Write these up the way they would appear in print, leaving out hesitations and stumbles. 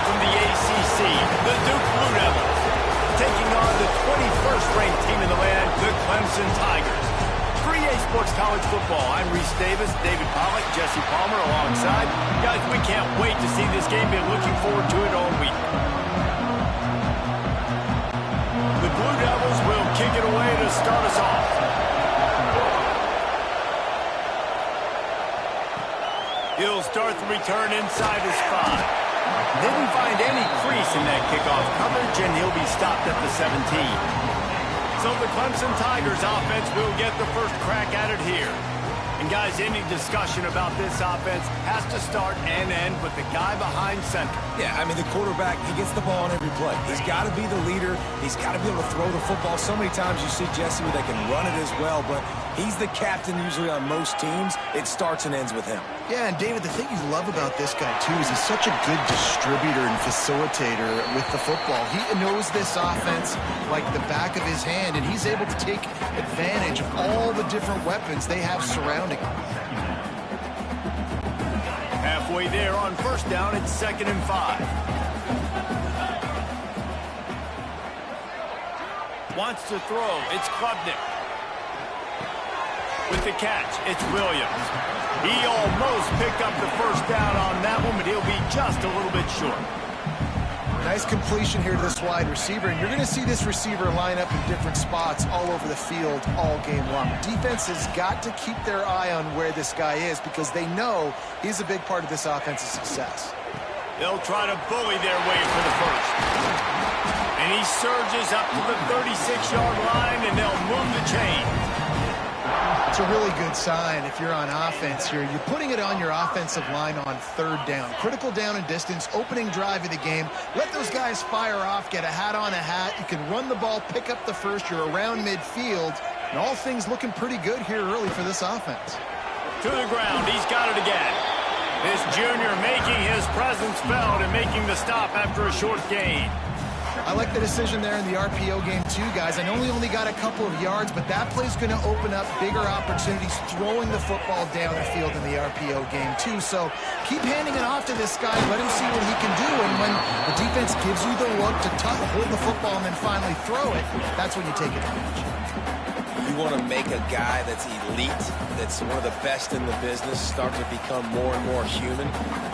from the ACC, the Duke Blue Devils, taking on the 21st-ranked team in the land, the Clemson Tigers. For EA Sports College Football, I'm Reese Davis, David Pollack, Jesse Palmer alongside. Guys, we can't wait to see this game. Been looking forward to it all week. The Blue Devils will kick it away to start us off. He'll start the return inside his 5. Didn't find any crease in that kickoff coverage, and he'll be stopped at the 17. So the Clemson Tigers offense will get the first crack at it here. And guys, any discussion about this offense has to start and end with the guy behind center. Yeah, I mean, the quarterback, he gets the ball on every play. He's got to be the leader. He's got to be able to throw the football. So many times you see Jesse where they can run it as well, but he's the captain usually on most teams. It starts and ends with him. Yeah, and David, the thing you love about this guy, too, is he's such a good distributor and facilitator with the football. He knows this offense like the back of his hand, and he's able to take advantage of all the different weapons they have surrounding him. Halfway there on first down, it's 2nd and 5. Wants to throw, it's Klubnik. With the catch, it's Williams. He almost picked up the first down on that one, but he'll be just a little bit short. Nice completion here to this wide receiver, and you're going to see this receiver line up in different spots all over the field all game long. Defense has got to keep their eye on where this guy is because they know he's a big part of this offense's success. They'll try to bully their way for the first. And he surges up to the 36-yard line, and they'll move the chain. It's a really good sign if you're on offense here. You're putting it on your offensive line on 3rd down. Critical down and distance, opening drive of the game. Let those guys fire off, get a hat on a hat. You can run the ball, pick up the first. You're around midfield. And all things looking pretty good here early for this offense. To the ground, he's got it again. This junior making his presence felt and making the stop after a short gain. I like the decision there in the RPO game too, guys. I know he only got a couple of yards, but that play's going to open up bigger opportunities throwing the football down the field in the RPO game too. So keep handing it off to this guy. Let him see what he can do. And when the defense gives you the look to hold the football and then finally throw it, that's when you take advantage. You want to make a guy that's elite, that's one of the best in the business, start to become more and more human.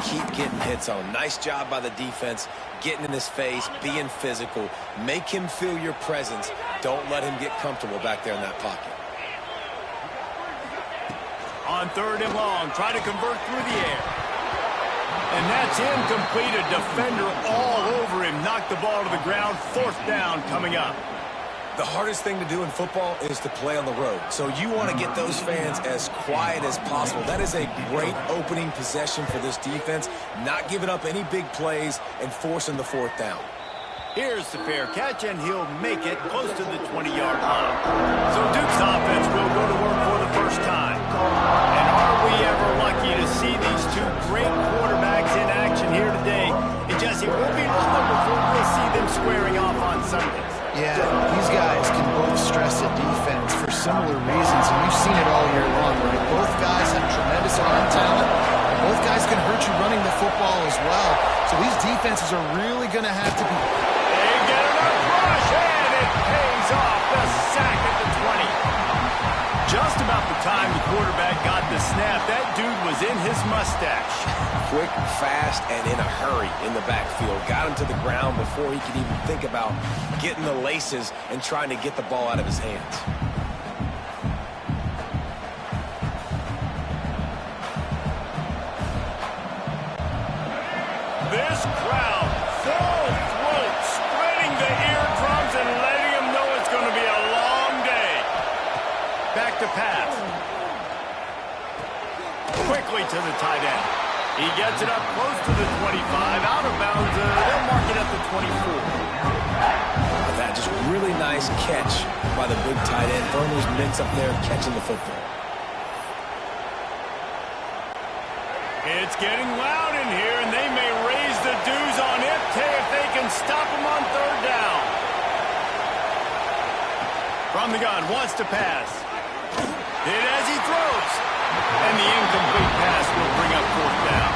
Keep getting hits on him. Nice job by the defense, getting in his face, being physical. Make him feel your presence. Don't let him get comfortable back there in that pocket. On 3rd and long, try to convert through the air. And that's incomplete. A defender all over him. Knocked the ball to the ground. 4th down coming up. The hardest thing to do in football is to play on the road. So you want to get those fans as quiet as possible. That is a great opening possession for this defense. Not giving up any big plays and forcing the 4th down. Here's the fair catch, and he'll make it close to the 20-yard line. So Duke's offense will go to work for the first time. And are we ever lucky to see these two great quarterbacks in action here today? And Jesse, it won't be long before we'll see them squaring off on Sundays. Yeah, these guys can both stress a defense for similar reasons, and we've seen it all year long, right? Both guys have tremendous arm talent, and both guys can hurt you running the football as well. So these defenses are really going to have to be... They get enough rush, and it pays off. The sack at the 20. Just about the time the quarterback got the snap, that dude was in his mustache. Quick, fast, and in a hurry in the backfield. Got him to the ground before he could even think about getting the laces and trying to get the ball out of his hands. This crowd, full throat, spreading the eardrums and letting them know it's going to be a long day. Back to pass. Quickly to the tight end. He gets it up close to the 25, out of bounds. They'll mark it at the 24. That just really nice catch by the big tight end. Throwing those mitts up there, catching the football. It's getting loud in here, and they may raise the dues on Ipte if they can stop him on 3rd down. From the gun, wants to pass. Hit as he throws. And the incomplete pass will bring up 4th down.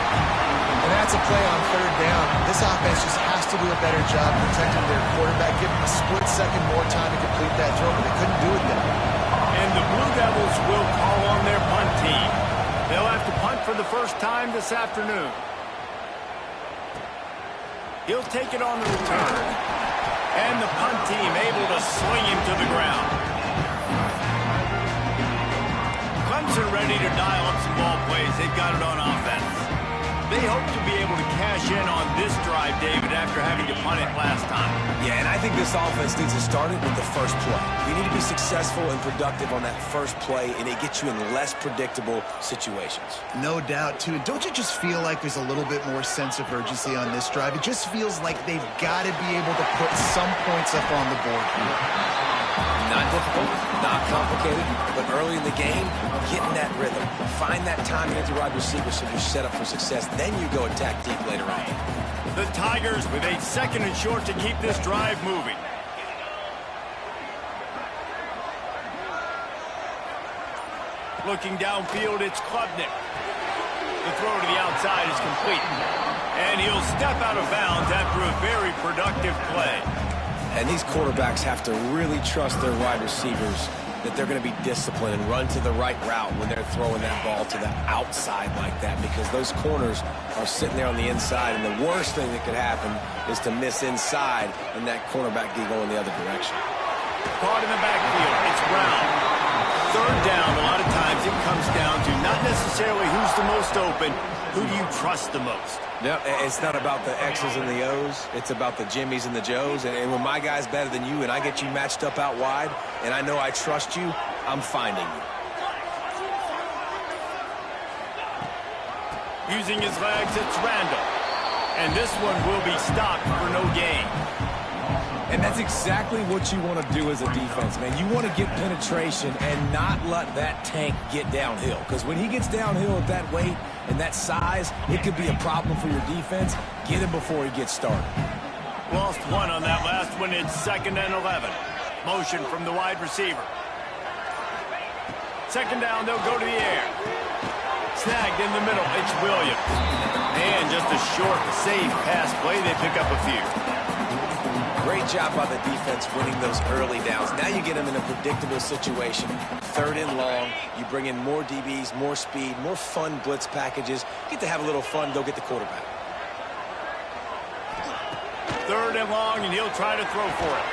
And that's that's a play on third down. This offense just has to do a better job protecting their quarterback, give him a split second more time to complete that throw, but they couldn't do it there. And the Blue Devils will call on their punt team. They'll have to punt for the first time this afternoon. He'll take it on the return. And the punt team able to swing him to the ground. Clemson ready to dial up some ball plays. They've got it on offense. They hope to be able to cash in on this drive, David, after having to punt it last time. Yeah, and I think this offense needs to start it with the first play. You need to be successful and productive on that first play, and it gets you in less predictable situations. No doubt, too. Don't you just feel like there's a little bit more sense of urgency on this drive? It just feels like they've got to be able to put some points up on the board. Not difficult, not complicated, but early in the game, get in that rhythm. Find that time to get the wide receiver so you're set up for success. Then you go attack deep later on. The Tigers with a second and short to keep this drive moving. Looking downfield, it's Klubnik. The throw to the outside is complete. And he'll step out of bounds after a very productive play. And these quarterbacks have to really trust their wide receivers that they're going to be disciplined and run to the right route when they're throwing that ball to the outside like that, because those corners are sitting there on the inside, and the worst thing that could happen is to miss inside and that cornerback be going the other direction. Caught in the backfield, it's Brown. Third down, a lot of times it comes down to not necessarily who's the most open, who do you trust the most? No, it's not about the X's and the O's. It's about the Jimmies and the Joes. And when my guy's better than you and I get you matched up out wide and I know I trust you, I'm finding you. Using his legs, it's Randall. And this one will be stopped for no gain. And that's exactly what you want to do as a defense, man. You want to get penetration and not let that tank get downhill. Because when he gets downhill at that weight and that size, it could be a problem for your defense. Get him before he gets started. Lost one on that last one. It's 2nd and 11. Motion from the wide receiver. Second down, they'll go to the air. Snagged in the middle, it's Williams. And just a short, safe pass play. They pick up a few. Great job by the defense winning those early downs. Now you get them in a predictable situation. 3rd and long. You bring in more DBs, more speed, more fun blitz packages. Get to have a little fun, go get the quarterback. 3rd and long, and he'll try to throw for it.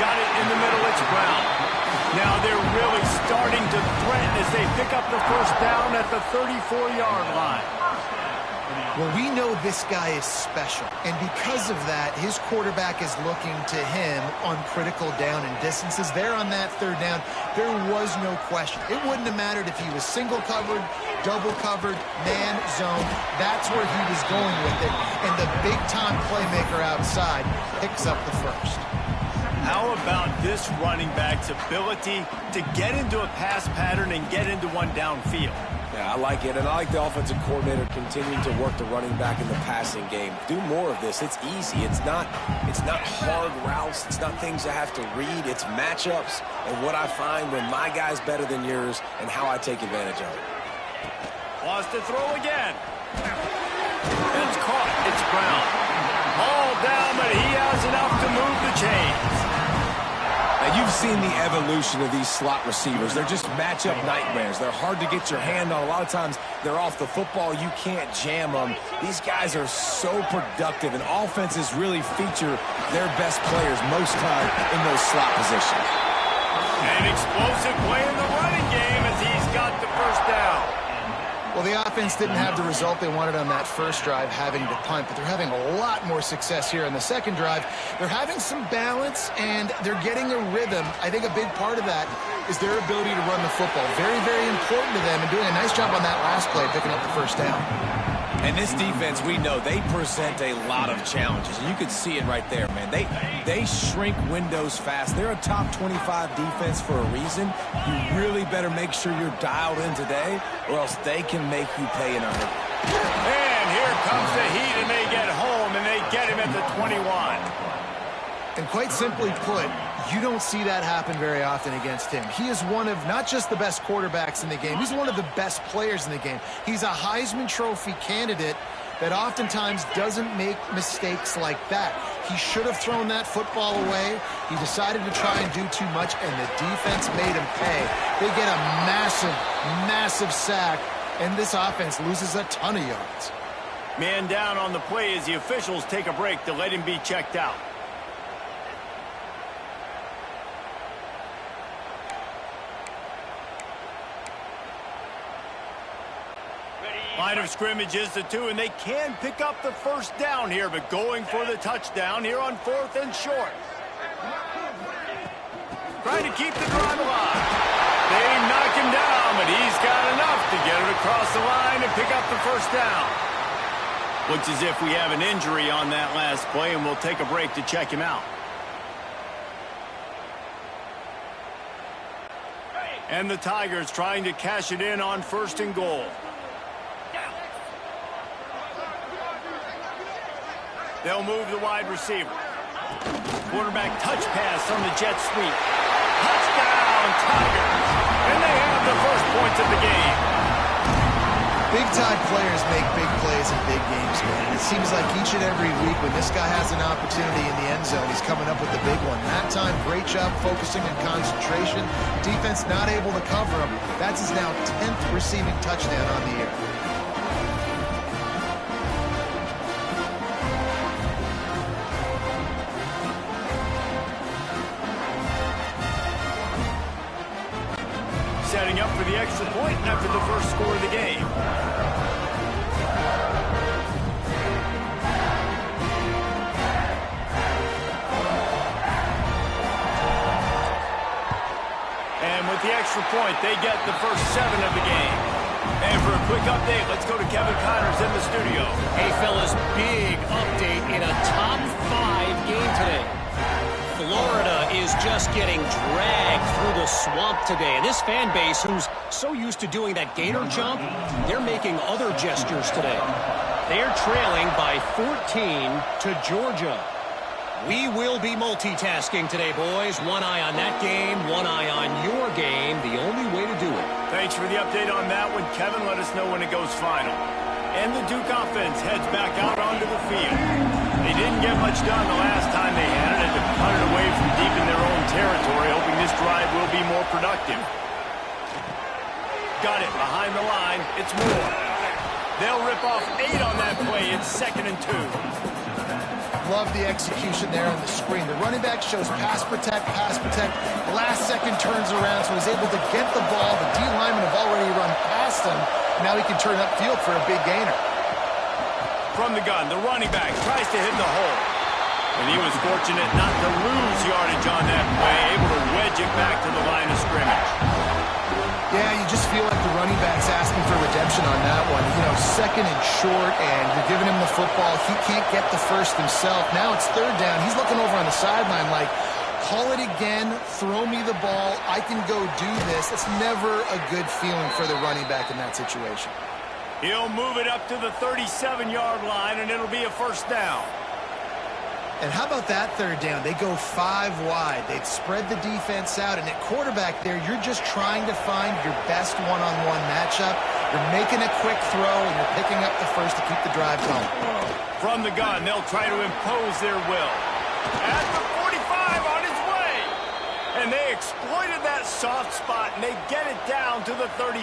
Got it in the middle, it's Brown. Now they're really starting to threaten as they pick up the first down at the 34-yard line. Well, we know this guy is special, and because of that, his quarterback is looking to him on critical down and distances. There on that 3rd down, there was no question. It wouldn't have mattered if he was single covered, double covered, man, zone. That's where he was going with it, and the big-time playmaker outside picks up the first. How about this running back's ability to get into a pass pattern and get into one downfield? Yeah, I like it, and I like the offensive coordinator continuing to work the running back in the passing game. Do more of this. It's easy. It's not hard routes. It's not things I have to read. It's matchups and what I find when my guy's better than yours and how I take advantage of it. Wants to throw again. It's caught. It's Brown. All down, but he has enough to move the chains. Now, you've seen the evolution of these slot receivers. They're just matchup nightmares. They're hard to get your hand on. A lot of times, they're off the football. You can't jam them. These guys are so productive, and offenses really feature their best players most time in those slot positions. An explosive play in the running game as he's got the first down. Well, the offense didn't have the result they wanted on that first drive, having to punt, but they're having a lot more success here on the second drive. They're having some balance, and they're getting a rhythm. I think a big part of that is their ability to run the football. Very, very important to them, and doing a nice job on that last play, picking up the first down. And this defense, we know, they present a lot of challenges. And you can see it right there, man. They shrink windows fast. They're a top 25 defense for a reason. You really better make sure you're dialed in today, or else they can make you pay in a hurry. And here comes the heat, and they get home, and they get him at the 21. And quite simply put, you don't see that happen very often against him. He is one of not just the best quarterbacks in the game, he's one of the best players in the game. He's a Heisman Trophy candidate that oftentimes doesn't make mistakes like that. He should have thrown that football away. He decided to try and do too much, and the defense made him pay. They get a massive, massive sack, and this offense loses a ton of yards. Man down on the play as the officials take a break to let him be checked out. Line of scrimmage is the 2, and they can pick up the first down here, but going for the touchdown here on 4th and short. Trying to keep the drive alive. They knock him down, but he's got enough to get it across the line and pick up the first down. Looks as if we have an injury on that last play, and we'll take a break to check him out. And the Tigers trying to cash it in on 1st and goal. They'll move the wide receiver. Quarterback touch pass on the jet sweep. Touchdown, Tigers! And they have the first points of the game. Big-time players make big plays in big games, man. It seems like each and every week when this guy has an opportunity in the end zone, he's coming up with the big one. That time, great job focusing and concentration. Defense not able to cover him. That's his now 10th receiving touchdown on the year. Setting up for the extra point after the first score of the game. And with the extra point, they get the first 7 of the game. And for a quick update, let's go to Kevin Connors in the studio. Hey, fellas, big update in a top 5 game today. Florida is just getting dragged through the swamp today. And this fan base, who's so used to doing that gator jump, they're making other gestures today. They're trailing by 14 to Georgia. We will be multitasking today, boys. One eye on that game, one eye on your game. The only way to do it. Thanks for the update on that one, Kevin. Let us know when it goes final. And the Duke offense heads back out onto the field. They didn't get much done the last time they had it, and to punt it away from deep in their own territory, hoping this drive will be more productive. Got it behind the line. It's Moore. They'll rip off 8 on that play. It's 2nd and 2. Love the execution there on the screen. The running back shows pass protect, pass protect. Last second turns around, so he's able to get the ball. The D linemen have already run past him. Now he can turn upfield for a big gainer. From the gun, the running back tries to hit the hole. And he was fortunate not to lose yardage on that play, able to wedge it back to the line of scrimmage. Yeah, you just feel like the running back's asking for redemption on that one. You know, 2nd and short, and you're giving him the football. He can't get the first himself. Now it's 3rd down. He's looking over on the sideline like, call it again, throw me the ball, I can go do this. It's never a good feeling for the running back in that situation. He'll move it up to the 37-yard line, and it'll be a first down. And how about that 3rd down? They go 5 wide. They've spread the defense out, and at quarterback there, you're just trying to find your best one-on-one matchup. You're making a quick throw, and you're picking up the first to keep the drive going. From the gun, they'll try to impose their will. At the 45 on his way. And they exploited that soft spot, and they get it down to the 35.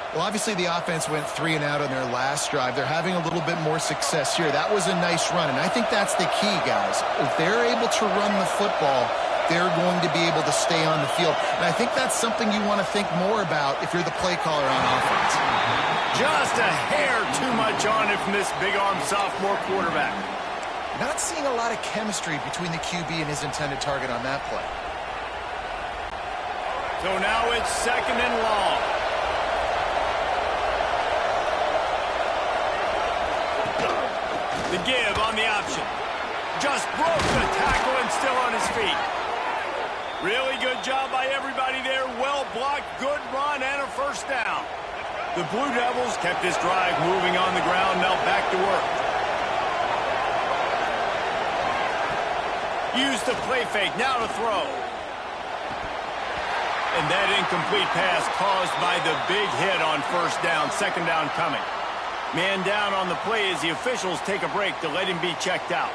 Well, obviously the offense went 3 and out on their last drive. They're having a little bit more success here. That was a nice run, and I think that's the key, guys. If they're able to run the football, they're going to be able to stay on the field. And I think that's something you want to think more about if you're the play caller on offense. Just a hair too much on it from this big-arm sophomore quarterback. Not seeing a lot of chemistry between the QB and his intended target on that play. So now it's 2nd and long. The give on the option. Just broke the tackle and still on his feet. Really good job by everybody there. Well blocked, good run, and a first down. The Blue Devils kept this drive moving on the ground. Now back to work. Use the play fake. Now to throw. And that incomplete pass caused by the big hit on first down. 2nd down coming. Man down on the play as the officials take a break to let him be checked out.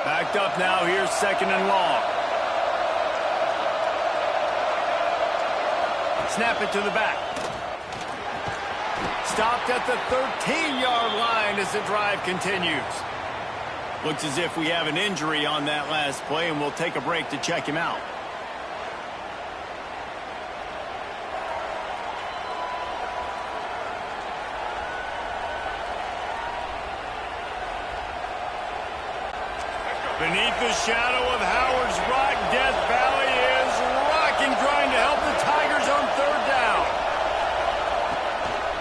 Backed up now. Here's 2nd and long. Snap it to the back. Stopped at the 13-yard line as the drive continues. Looks as if we have an injury on that last play, and we'll take a break to check him out. Beneath the shadow of Howard's Rock, Death Valley is rocking, trying to help the Tigers on 3rd down.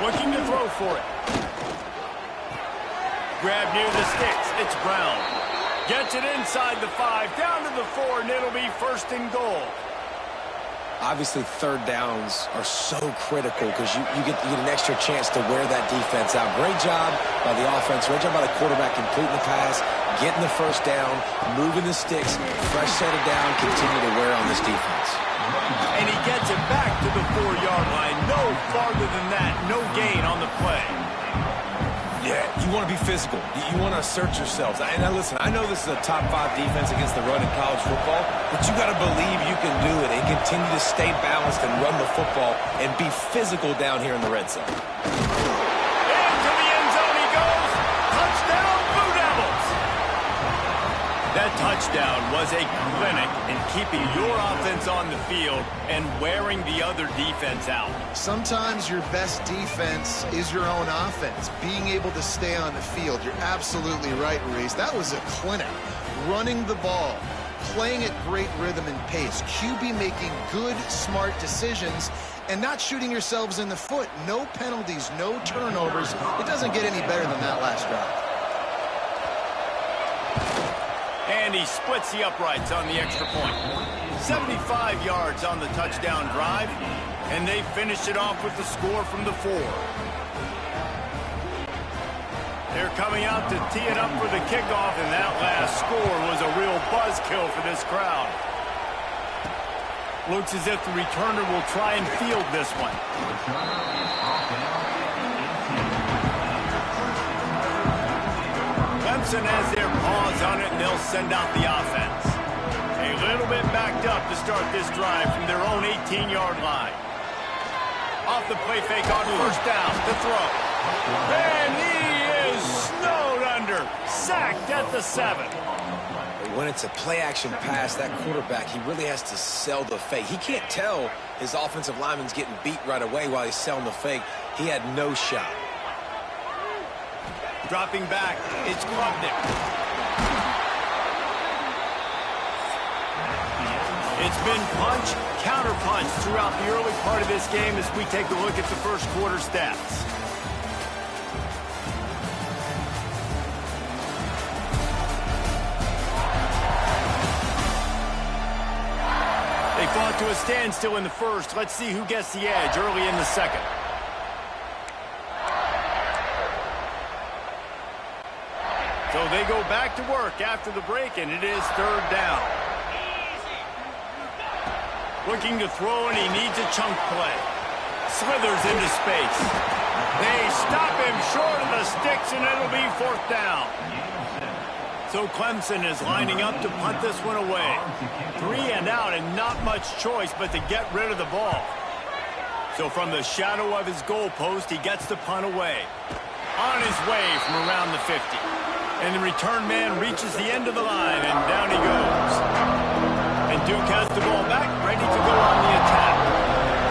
Looking to throw for it. Grab near the sticks. It's Brown. Gets it inside the 5, down to the 4, and it'll be 1st and goal. Obviously, 3rd downs are so critical because you get an extra chance to wear that defense out. Great job by the offense. Great job by the quarterback completing the pass, getting the 1st down, moving the sticks, fresh set of down, continue to wear on this defense. And he gets it back to the 4-yard line. No farther than that. No gain on the play. Yeah, you want to be physical. You want to assert yourselves. And now listen, I know this is a top 5 defense against the run in college football, but you got to believe you can do it and continue to stay balanced and run the football and be physical down here in the red zone. Into the end zone he goes. Touchdown, Blue Devils. That touchdown was a clinic in keeping your offense on the field and wearing the other defense out. Sometimes your best defense is your own offense, being able to stay on the field. You're absolutely right, Reese. That was a clinic. Running the ball, playing at great rhythm and pace. QB making good, smart decisions and not shooting yourselves in the foot. No penalties, no turnovers. It doesn't get any better than that last drive. And he splits the uprights on the extra point. 75 yards on the touchdown drive, and they finish it off with the score from the 4. They're coming out to tee it up for the kickoff, and that last score was a real buzzkill for this crowd. Looks as if the returner will try and field this one. Clemson has their paws on it, and they'll send out the offense. A little bit backed up to start this drive from their own 18-yard line. Off the play fake on 1st down, the throw. And he is snowed under, sacked at the 7. When it's a play-action pass, that quarterback, he really has to sell the fake. He can't tell his offensive lineman's getting beat right away while he's selling the fake. He had no shot. Dropping back, it's Klubnik. It's been punch, counter-punch throughout the early part of this game as we take a look at the first quarter stats. They fought to a standstill in the first. Let's see who gets the edge early in the second. So they go back to work after the break, and it is 3rd down. Looking to throw, and he needs a chunk play. Slithers into space. They stop him short of the sticks, and it'll be 4th down. So Clemson is lining up to punt this one away. 3 and out, and not much choice but to get rid of the ball. So from the shadow of his goalpost, he gets the punt away. On his way from around the 50. And the return man reaches the end of the line, and down he goes. And Duke has the ball back, ready to go on the attack.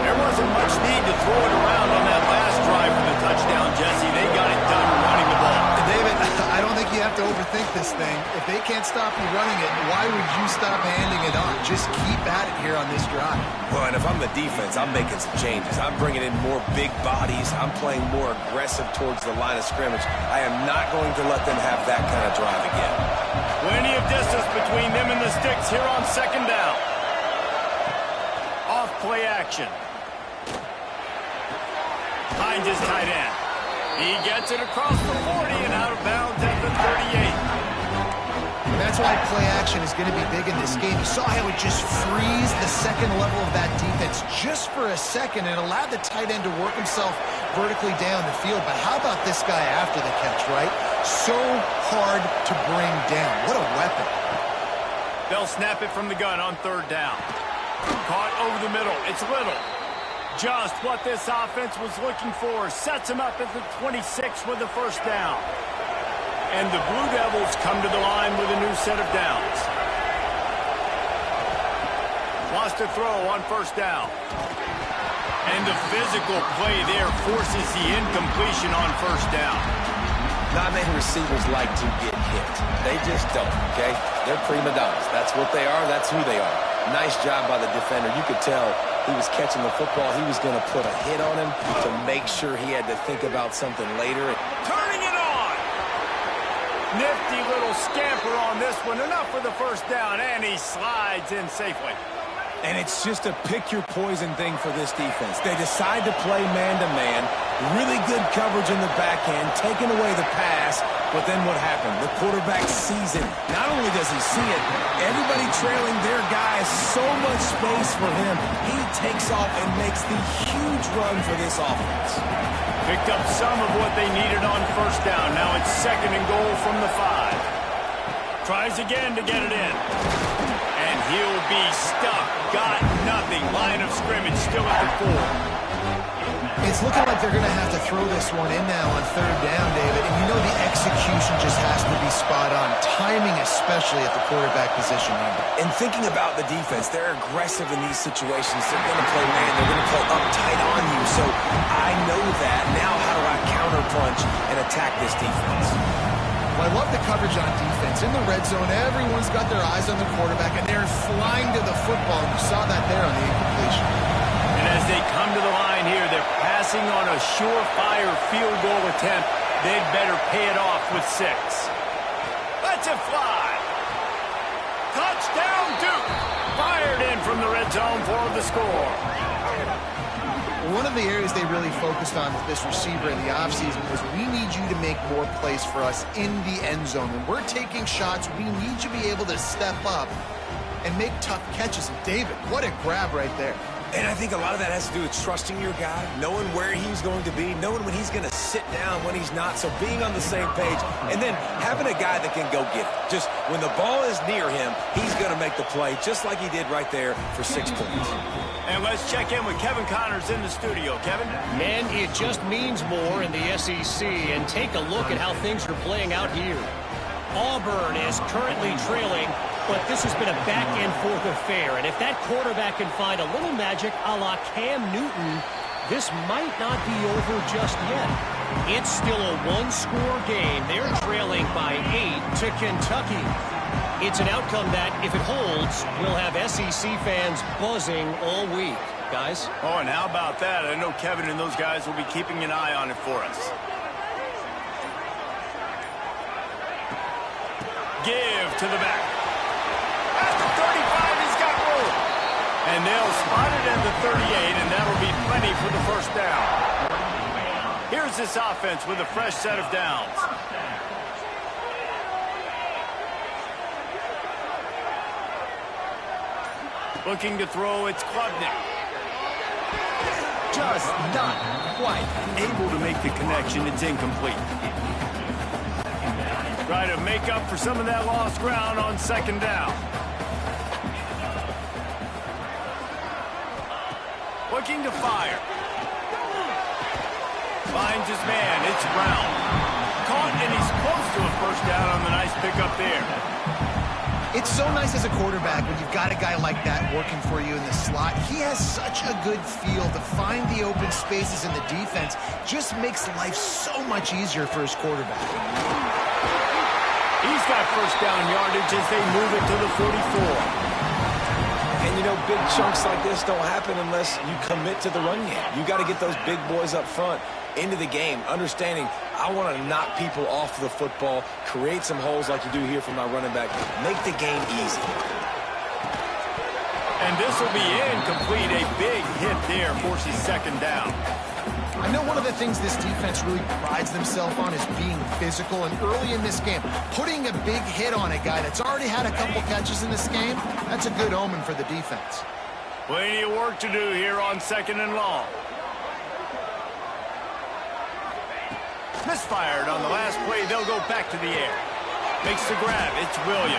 There wasn't much need to throw it around on that last drive for the touchdown, Jesse. They got it done running the ball. David, I don't think you have to overthink this thing. If they can't stop you running it, why would you stop handing it on? Just keep at it here on this drive. Well, and if I'm the defense, I'm making some changes. I'm bringing in more big bodies. I'm playing more aggressive towards the line of scrimmage. I am not going to let them have that kind of drive again. Plenty of distance between them and the sticks here on 2nd down. Off play action. Finds his tight end. He gets it across the 40 and out of bounds at the 38. That's why play action is going to be big in this game. You saw how it just frees the second level of that defense just for a second and allowed the tight end to work himself vertically down the field. But how about this guy after the catch, right? So hard to bring down. What a weapon. They'll snap it from the gun on third down. Caught over the middle. It's Little. Just what this offense was looking for. Sets him up at the 26 with the first down. And the Blue Devils come to the line with a new set of downs. Wants to throw on first down. And the physical play there forces the incompletion on first down. Not many receivers like to get hit. They just don't, okay? They're prima donnas. That's what they are. That's who they are. Nice job by the defender. You could tell he was catching the football. He was going to put a hit on him to make sure he had to think about something later. Turning it on. Nifty little scamper on this one. Enough for the first down, and he slides in safely. And it's just a pick-your-poison thing for this defense. They decide to play man-to-man, really good coverage in the back end, taking away the pass, but then what happened? The quarterback sees it. Not only does he see it, everybody trailing their guy, so much space for him. He takes off and makes the huge run for this offense. Picked up some of what they needed on first down. Now it's second and goal from the 5. Tries again to get it in. And he'll be stuck. Got nothing. Line of scrimmage still at the 4. It's looking like they're going to have to throw this one in now on third down, David. And you know the execution just has to be spot on. Timing especially at the quarterback position here. And thinking about the defense, they're aggressive in these situations. They're going to play man. They're going to play up tight on you. So I know that. Now how do I counterpunch and attack this defense? Well, I love the coverage on defense. In the red zone, everyone's got their eyes on the quarterback, and they're flying to the football. And you saw that there on the incompletion. And as they come to the line here, they're passing on a surefire field goal attempt. They'd better pay it off with 6. Lets it fly. Touchdown, Duke. Fired in from the red zone for the score. One of the areas they really focused on with this receiver in the offseason was we need you to make more plays for us in the end zone. When we're taking shots, we need you to be able to step up and make tough catches. And David, what a grab right there. And I think a lot of that has to do with trusting your guy, knowing where he's going to be, knowing when he's going to sit down, when he's not, so being on the same page, and then having a guy that can go get it. Just when the ball is near him, he's going to make the play, just like he did right there for 6 points. And let's check in with Kevin Connors in the studio. Kevin? Man, it just means more in the SEC, and take a look at how things are playing out here. Auburn is currently trailing, but this has been a back-and-forth affair. And if that quarterback can find a little magic a la Cam Newton, this might not be over just yet. It's still a one-score game. They're trailing by 8 to Kentucky. It's an outcome that, if it holds, will have SEC fans buzzing all week. Guys? Oh, and how about that? I know Kevin and those guys will be keeping an eye on it for us. Give to the back. At the 35, he's got room. And they'll spot it at the 38, and that'll be plenty for the first down. Here's this offense with a fresh set of downs. Looking to throw, it's Klubnik. Just not quite able to make the connection. It's incomplete. Try to make up for some of that lost ground on second down. Looking to fire. Finds his man. It's Brown. Caught, and he's close to a first down on the nice pickup there. It's so nice as a quarterback when you've got a guy like that working for you in the slot. He has such a good feel to find the open spaces in the defense. Just makes life so much easier for his quarterback. He's got first down yardage as they move it to the 44. And, you know, big chunks like this don't happen unless you commit to the run game. You got to get those big boys up front into the game, understanding I want to knock people off the football, create some holes like you do here for my running back, make the game easy. And this will be incomplete. A big hit there forces second down. I know one of the things this defense really prides themselves on is being physical, and early in this game, putting a big hit on a guy that's already had a couple catches in this game, that's a good omen for the defense. Plenty of work to do here on 2nd and long. Misfired on the last play. They'll go back to the air. Makes the grab. It's Williams.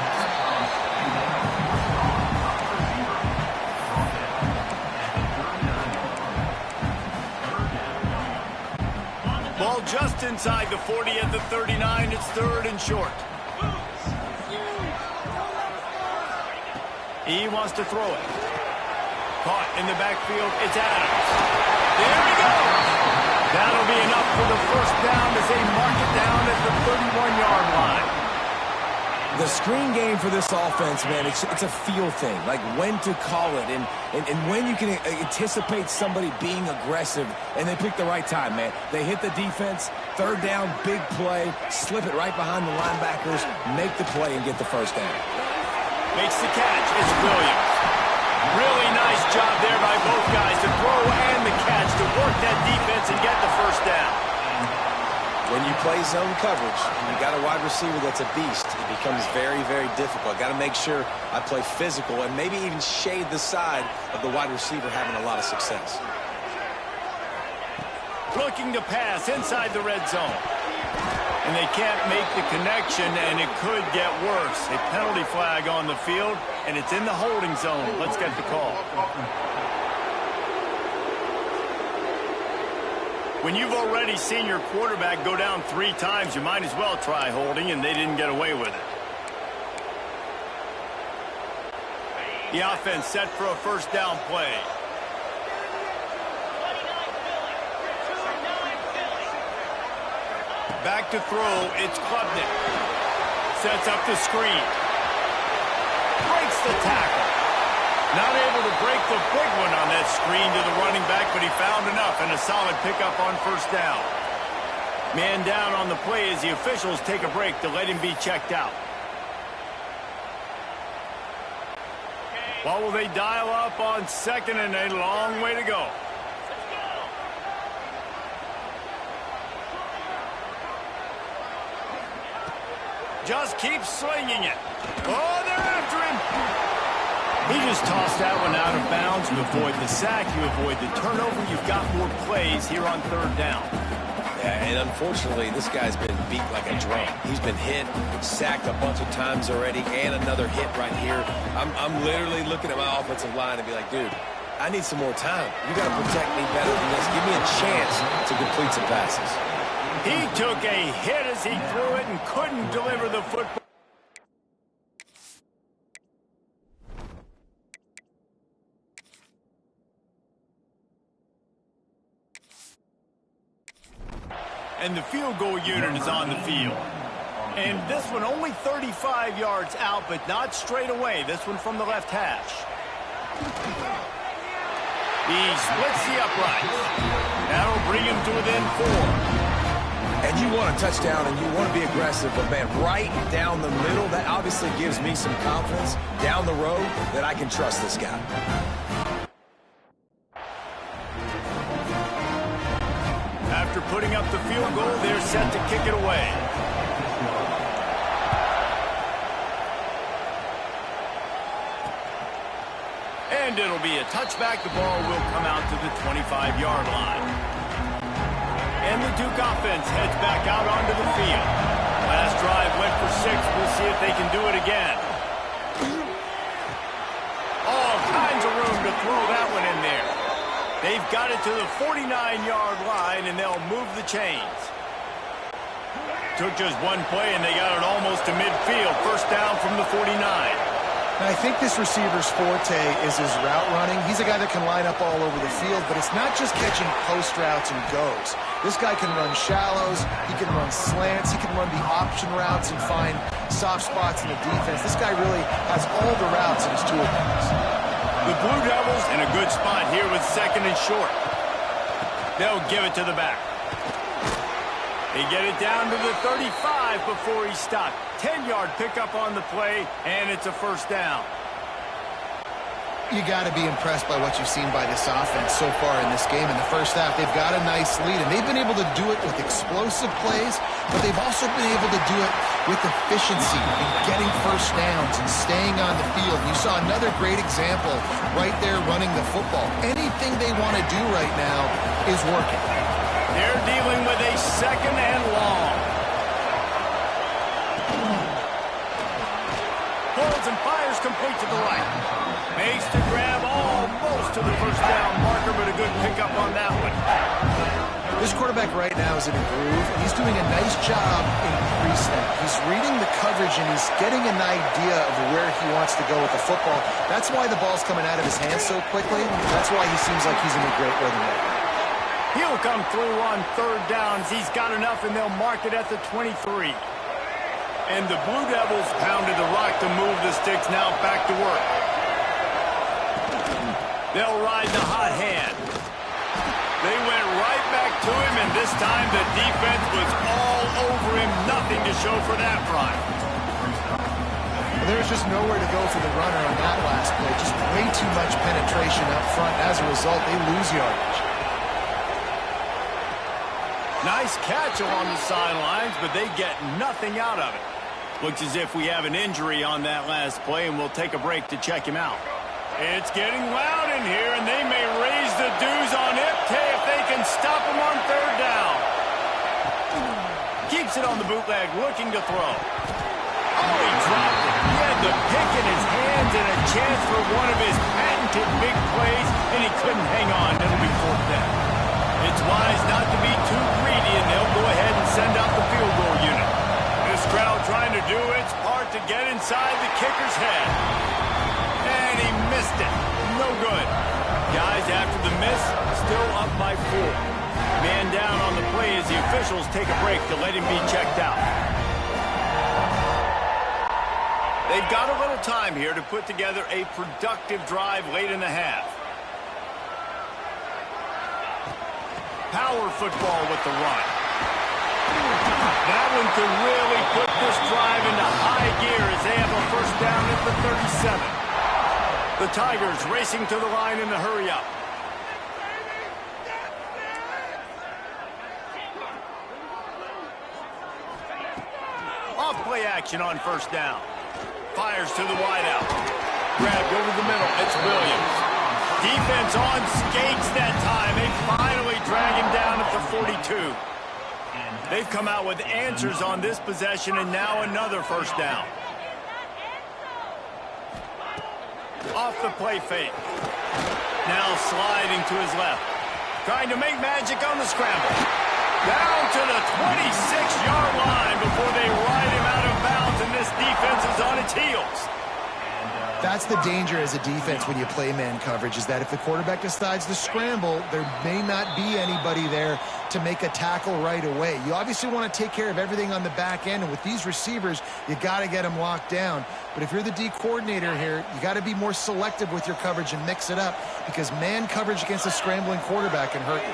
Ball just inside the 40 at the 39. It's 3rd and short. He wants to throw it. Caught in the backfield. It's Adams. There we go. That'll be enough for the first down as they mark it down at the 31-yard line. The screen game for this offense, man, it's a feel thing, like when to call it and when you can anticipate somebody being aggressive, and they pick the right time, man. They hit the defense, 3rd down, big play, slip it right behind the linebackers, make the play and get the first down. Makes the catch. It's Williams. Really nice job there by both guys to throw and the catch to work that defense and get the first down. When you play zone coverage, you got a wide receiver that's a beast. It becomes very, very difficult. Got to make sure I play physical and maybe even shade the side of the wide receiver having a lot of success. Looking to pass inside the red zone. And they can't make the connection, and it could get worse. A penalty flag on the field, and it's in the holding zone. Let's get the call. When you've already seen your quarterback go down 3 times, you might as well try holding, and they didn't get away with it. The offense set for a first down play. Back to throw, it's Klubnik. Sets up the screen. Breaks the tackle. Not able to break the big one on that screen to the running back, but he found enough and a solid pickup on first down. Man down on the play as the officials take a break to let him be checked out. What will they dial up on 2nd and a long way to go? Just keeps slinging it. Oh, they're after him. He just tossed that one out of bounds. You avoid the sack, you avoid the turnover. You've got more plays here on 3rd down. Yeah, and unfortunately, this guy's been beat like a drum. He's been hit, sacked a bunch of times already, and another hit right here. I'm literally looking at my offensive line and be like, dude, I need some more time. You got to protect me better than this. Give me a chance to complete some passes. He took a hit as he threw it and couldn't deliver the football. And the field goal unit is on the field. And this one only 35 yards out, but not straight away. This one from the left hash. He splits the uprights. That'll bring him to within 4. And you want a touchdown and you want to be aggressive, but man, right down the middle, that obviously gives me some confidence down the road that I can trust this guy. After putting up the field goal, they're set to kick it away. And it'll be a touchback. The ball will come out to the 25-yard line. And the Duke offense heads back out onto the field. Last drive went for 6. We'll see if they can do it again. All kinds of room to throw that one in there. They've got it to the 49-yard line, and they'll move the chains. Took just one play, and they got it almost to midfield. First down from the 49. And I think this receiver's forte is his route running. He's a guy that can line up all over the field, but it's not just catching post routes and goes. This guy can run shallows, he can run slants, he can run the option routes and find soft spots in the defense. This guy really has all the routes in his toolbox. The Blue Devils in a good spot here with 2nd and short. They'll give it to the back. They get it down to the 35 before he stopped. 10-yard pickup on the play, and it's a first down. You got to be impressed by what you've seen by this offense so far in this game. In the first half, they've got a nice lead, and they've been able to do it with explosive plays, but they've also been able to do it with efficiency and getting first downs and staying on the field. You saw another great example right there running the football. Anything they want to do right now is working. They're dealing with a second and long. Pulls and fires complete to the right. Makes the grab almost to the first down marker, but a good pickup on that one. This quarterback right now is in a groove. He's doing a nice job in pre-snap. He's reading the coverage, and he's getting an idea of where he wants to go with the football. That's why the ball's coming out of his hands so quickly. That's why he seems like he's in a great rhythm right now. He'll come through on third downs. He's got enough, and they'll mark it at the 23. And the Blue Devils pounded the rock to move the sticks. Now back to work. They'll ride the hot hand. They went right back to him, and this time the defense was all over him. Nothing to show for that run. Well, there was just nowhere to go for the runner on that last play. Just way too much penetration up front. As a result, they lose yardage. Nice catch along the sidelines, but they get nothing out of it. Looks as if we have an injury on that last play, and we'll take a break to check him out. It's getting loud in here, and they may raise the dues on Iptay if they can stop him on third down. Keeps it on the bootleg, looking to throw. Oh, he dropped it. He had the pick in his hands and a chance for one of his patented big plays, and he couldn't hang on. It'll be fourth down. It's wise not to be too greedy, and they'll go ahead and send out the field goal unit. This crowd trying to do its part to get inside the kicker's head. And he missed it. No good. Guys, after the miss, still up by 4. Man down on the play as the officials take a break to let him be checked out. They've got a little time here to put together a productive drive late in the half. Power football with the run. That one could really put this drive into high gear as they have a first down at the 37. The Tigers racing to the line in the hurry-up. Off-play action on first down. Fires to the wideout. Grabbed over the middle. It's Williams. Defense on skates that time. They finally drag him down at the 42. They've come out with answers on this possession, and now another first down. Off the play fake. Now sliding to his left. Trying to make magic on the scramble. Down to the 26-yard line before they ride him out of bounds, and this defense is on its heels. That's the danger as a defense when you play man coverage, is that if the quarterback decides to scramble, there may not be anybody there to make a tackle right away. You obviously want to take care of everything on the back end, and with these receivers, you got to get them locked down. But if you're the D coordinator here, you got to be more selective with your coverage and mix it up, because man coverage against a scrambling quarterback can hurt you.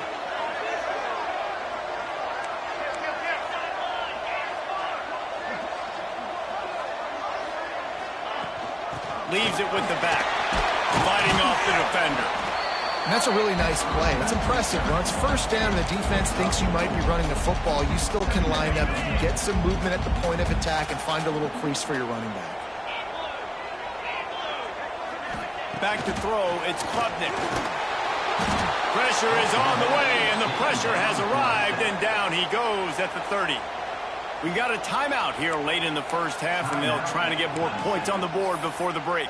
Leaves it with the back, fighting off the defender. And that's a really nice play. It's impressive. When it's first down and the defense thinks you might be running the football, you still can line up. You can get some movement at the point of attack and find a little crease for your running back. Back to throw, it's Klubnik. Pressure is on the way, and the pressure has arrived, and down he goes at the 30. We got a timeout here late in the first half, and they'll try to get more points on the board before the break.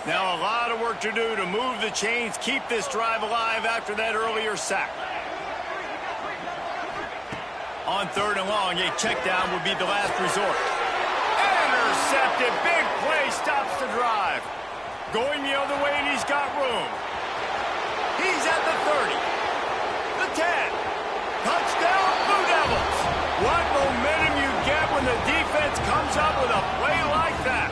Now a lot of work to do to move the chains, keep this drive alive after that earlier sack. On third and long, a check down would be the last resort. Intercepted, big play, stops the drive. Going the other way, and he's got room. He's at the 30. The 10. Touchdown, Blue Devils. What momentum you get when the defense comes up with a play like that.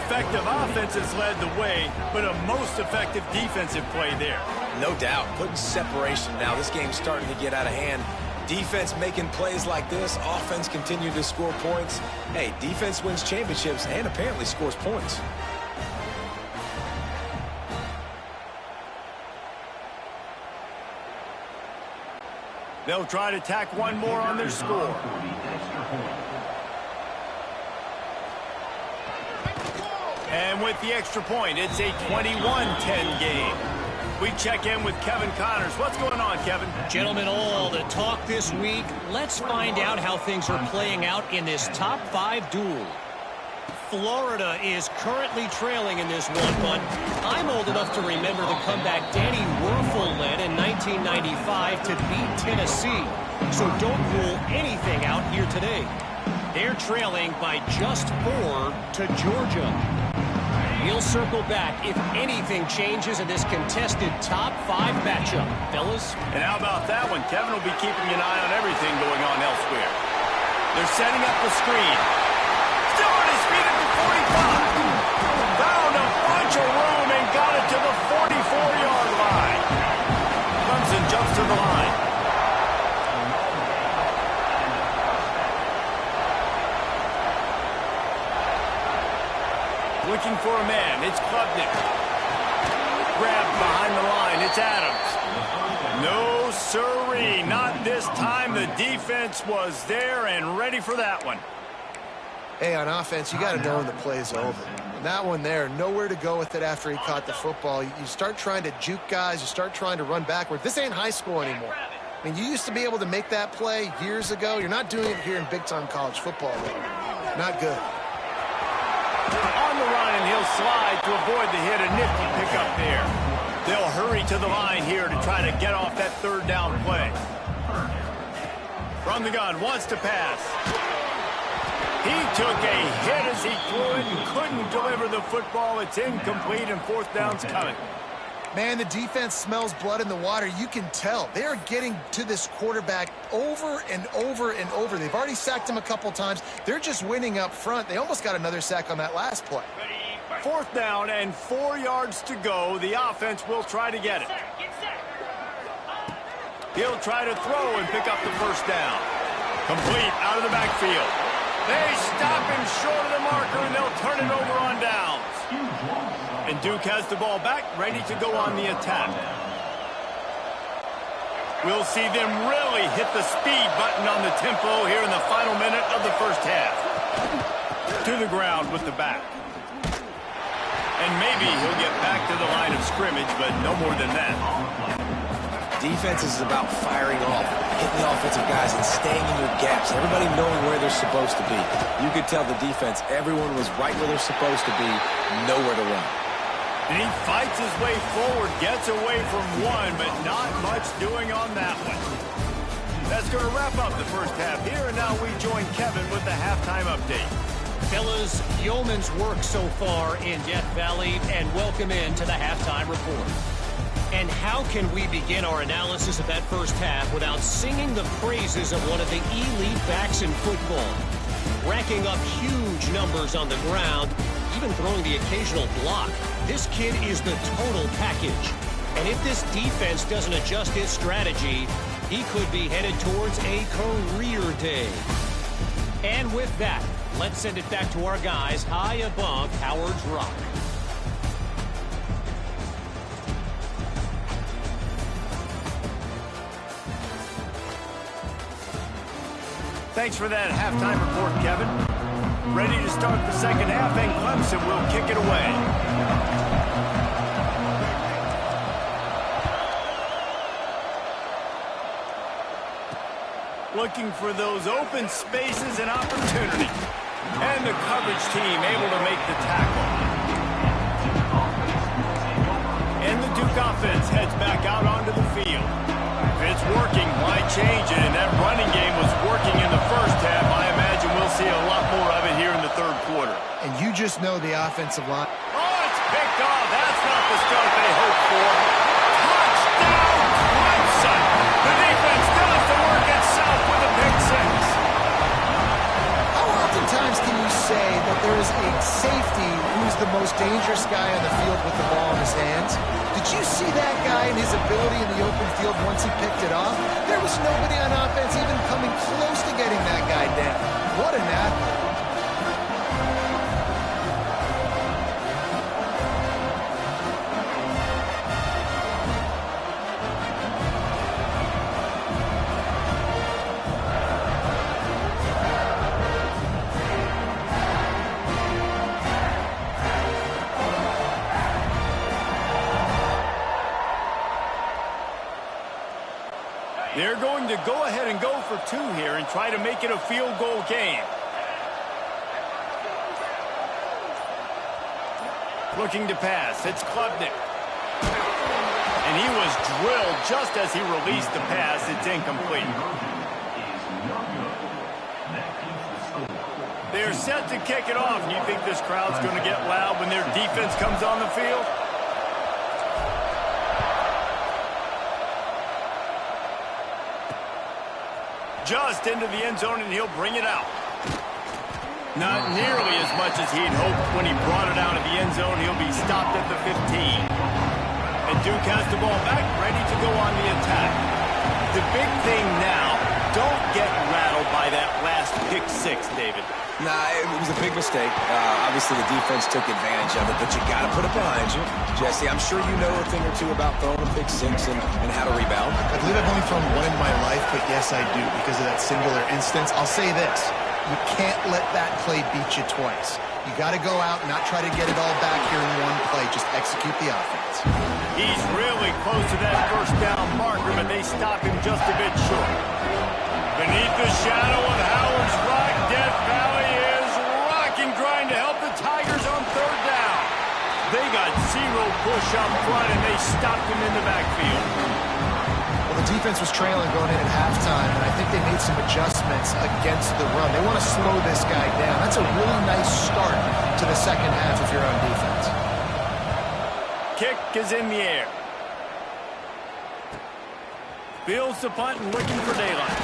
Effective offense has led the way, but a most effective defensive play there. No doubt. Putting separation now. This game's starting to get out of hand. Defense making plays like this, offense continue to score points. Hey, defense wins championships and apparently scores points. They'll try to tack one more on their score. And with the extra point, it's a 21-10 game. We check in with Kevin Connors. What's going on, Kevin? Gentlemen, all the talk this week. Let's find out how things are playing out in this top 5 duel. Florida is currently trailing in this one, but I'm old enough to remember the comeback Danny Werfel led in 1995 to beat Tennessee. So don't rule anything out here today. They're trailing by just 4 to Georgia. We'll circle back if anything changes in this contested top 5 matchup. Fellas? And how about that one? Kevin will be keeping an eye on everything going on elsewhere. They're setting up the screen. Still on his feet at the 45. Found a bunch of room and got it to the 44-yard line. Clemson jumps to the line. Looking for a man. It's Klubnik. Grabbed behind the line. It's Adams. No, sirree. Not this time. The defense was there and ready for that one. Hey, on offense, you got to know when the play's over. And that one there, nowhere to go with it after he caught the football. You start trying to juke guys. You start trying to run backward. This ain't high school anymore. I mean, you used to be able to make that play years ago. You're not doing it here in big-time college football, though. Not good. On the run, and he'll slide to avoid the hit. A nifty pickup there. They'll hurry to the line here to try to get off that third down play. From the gun, wants to pass. He took a hit as he threw it and couldn't deliver the football. It's incomplete, and fourth down's coming. Man, the defense smells blood in the water. You can tell. They are getting to this quarterback over and over and over. They've already sacked him a couple times. They're just winning up front. They almost got another sack on that last play. Fourth down and 4 yards to go. The offense will try to get it. He'll try to throw and pick up the first down. Complete out of the backfield. They stop him short of the marker, and they'll turn it over on downs. And Duke has the ball back, ready to go on the attack. We'll see them really hit the speed button on the tempo here in the final minute of the first half. To the ground with the back. And maybe he'll get back to the line of scrimmage, but no more than that. Defense is about firing off, hitting the offensive guys and staying in your gaps. Everybody knowing where they're supposed to be. You could tell the defense, everyone was right where they're supposed to be, nowhere to run. And he fights his way forward, gets away from one, but not much doing on that one. That's going to wrap up the first half here, and now we join Kevin with the halftime update. Fellas, yeoman's work so far in Death Valley, and welcome in to the halftime report. And how can we begin our analysis of that first half without singing the praises of one of the elite backs in football? Racking up huge numbers on the ground, even throwing the occasional block. This kid is the total package. And if this defense doesn't adjust its strategy, he could be headed towards a career day. And with that, let's send it back to our guys high above Howard's Rock. Thanks for that halftime report, Kevin. Ready to start the second half, and Clemson will kick it away. Looking for those open spaces and opportunity. And the coverage team able to make the tackle. And the Duke offense heads back out onto the field. If it's working, why change it? And that running game was working in the first half. I imagine we'll see a lot more of it here in the third quarter. And you just know the offensive line. Oh, it's picked off. That's not the start they hoped for. Touchdown, Clemson! The defense still has to work itself with a pick six. How oftentimes can you say that there is a safety who's the most dangerous guy on the field with the ball in his hands? Did you see that guy and his ability in the open field once he picked it off? There was nobody on offense even coming close to getting that guy down. What an athlete. They're going to go ahead and go for two here and try to make it a field goal game. Looking to pass. It's Klubnik. And he was drilled just as he released the pass. It's incomplete. They're set to kick it off. You think this crowd's going to get loud when their defense comes on the field? Just into the end zone, and he'll bring it out. Not nearly as much as he'd hoped when he brought it out of the end zone. He'll be stopped at the 15. And Duke has the ball back, ready to go on the attack. The big thing now, don't get rattled by that last pick six, David. Nah, it was a big mistake. Obviously, the defense took advantage of it, but you got to put it behind you. Jesse, I'm sure you know a thing or two about throwing a pick six and how to rebound. I believe I've only thrown one in my life, but yes, I do because of that singular instance. I'll say this. You can't let that play beat you twice. You got to go out and not try to get it all back here in one play. Just execute the offense. He's really close to that first down marker, but they stop him just a bit short. Beneath the shadow of Howard's Rock, Death Valley is rocking, trying to help the Tigers on third down. They got zero push up front, and they stopped him in the backfield. Well, the defense was trailing going in at halftime, and I think they made some adjustments against the run. They want to slow this guy down. That's a really nice start to the second half if you're on defense. Kick is in the air. Fields the punt and looking for daylight.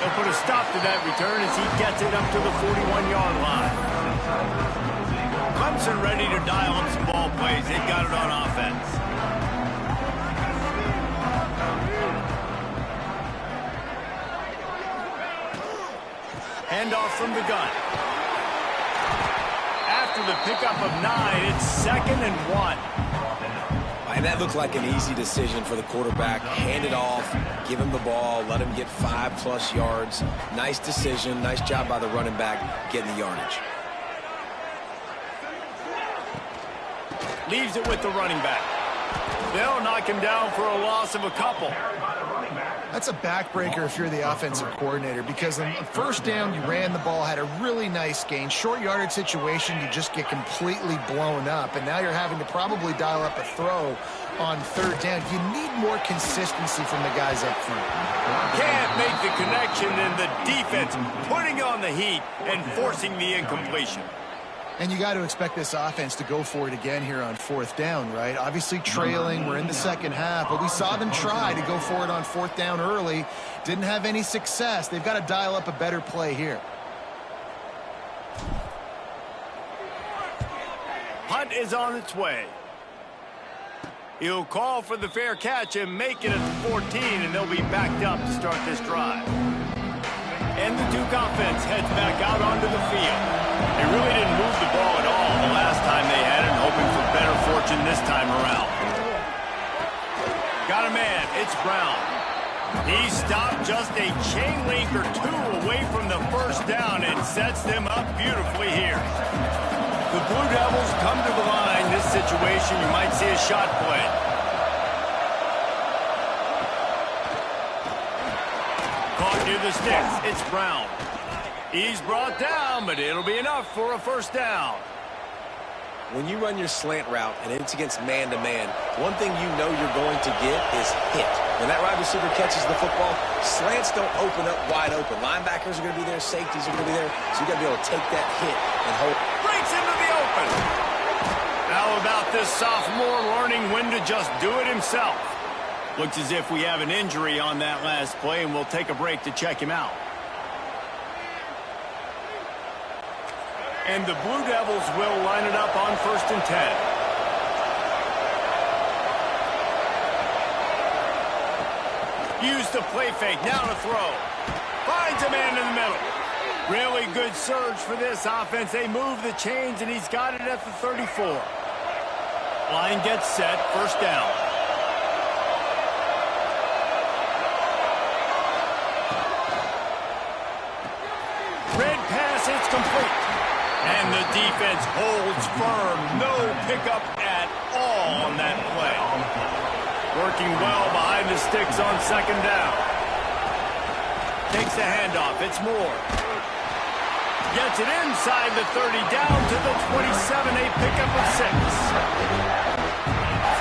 They'll put a stop to that return as he gets it up to the 41-yard line. Clemson ready to dial up some ball plays. They've got it on offense. Handoff from the gun. After the pickup of 9, it's 2nd and 1. And that looked like an easy decision for the quarterback. Hand it off, give him the ball, let him get 5+ yards. Nice decision, nice job by the running back getting the yardage. Leaves it with the running back. They'll knock him down for a loss of a couple. That's a backbreaker if you're the offensive coordinator because on first down, you ran the ball, had a really nice gain. Short yardage situation, you just get completely blown up, and now you're having to probably dial up a throw on third down. You need more consistency from the guys up front. Can't make the connection, and the defense putting on the heat and forcing the incompletion. And you got to expect this offense to go for it again here on fourth down, right? Obviously trailing, we're in the second half, but we saw them try to go for it on fourth down early. Didn't have any success. They've got to dial up a better play here. Punt is on its way. He'll call for the fair catch and make it at the 14, and they'll be backed up to start this drive. And the Duke offense heads back out onto the field. They really didn't move the ball at all the last time they had it, hoping for better fortune this time around. Got a man, it's Brown. He stopped just a chain link or two away from the first down and sets them up beautifully here. The Blue Devils come to the line. This situation, you might see a shot play. Caught near the sticks, it's Brown. He's brought down, but it'll be enough for a first down. When you run your slant route and it's against man-to-man, one thing you know you're going to get is hit. When that wide receiver catches the football, slants don't open up wide open. Linebackers are going to be there, safeties are going to be there, so you got to be able to take that hit and hold. Breaks into the open. How about this sophomore learning when to just do it himself? Looks as if we have an injury on that last play, and we'll take a break to check him out. And the Blue Devils will line it up on 1st and 10. Use the play fake, now to throw. Finds a man in the middle. Really good surge for this offense. They move the chains, and he's got it at the 34. Line gets set, 1st down. Red pass, it's complete. And the defense holds firm. No pickup at all on that play. Working well behind the sticks on 2nd down. Takes the handoff. It's Moore. Gets it inside the 30, down to the 27. A pickup of 6.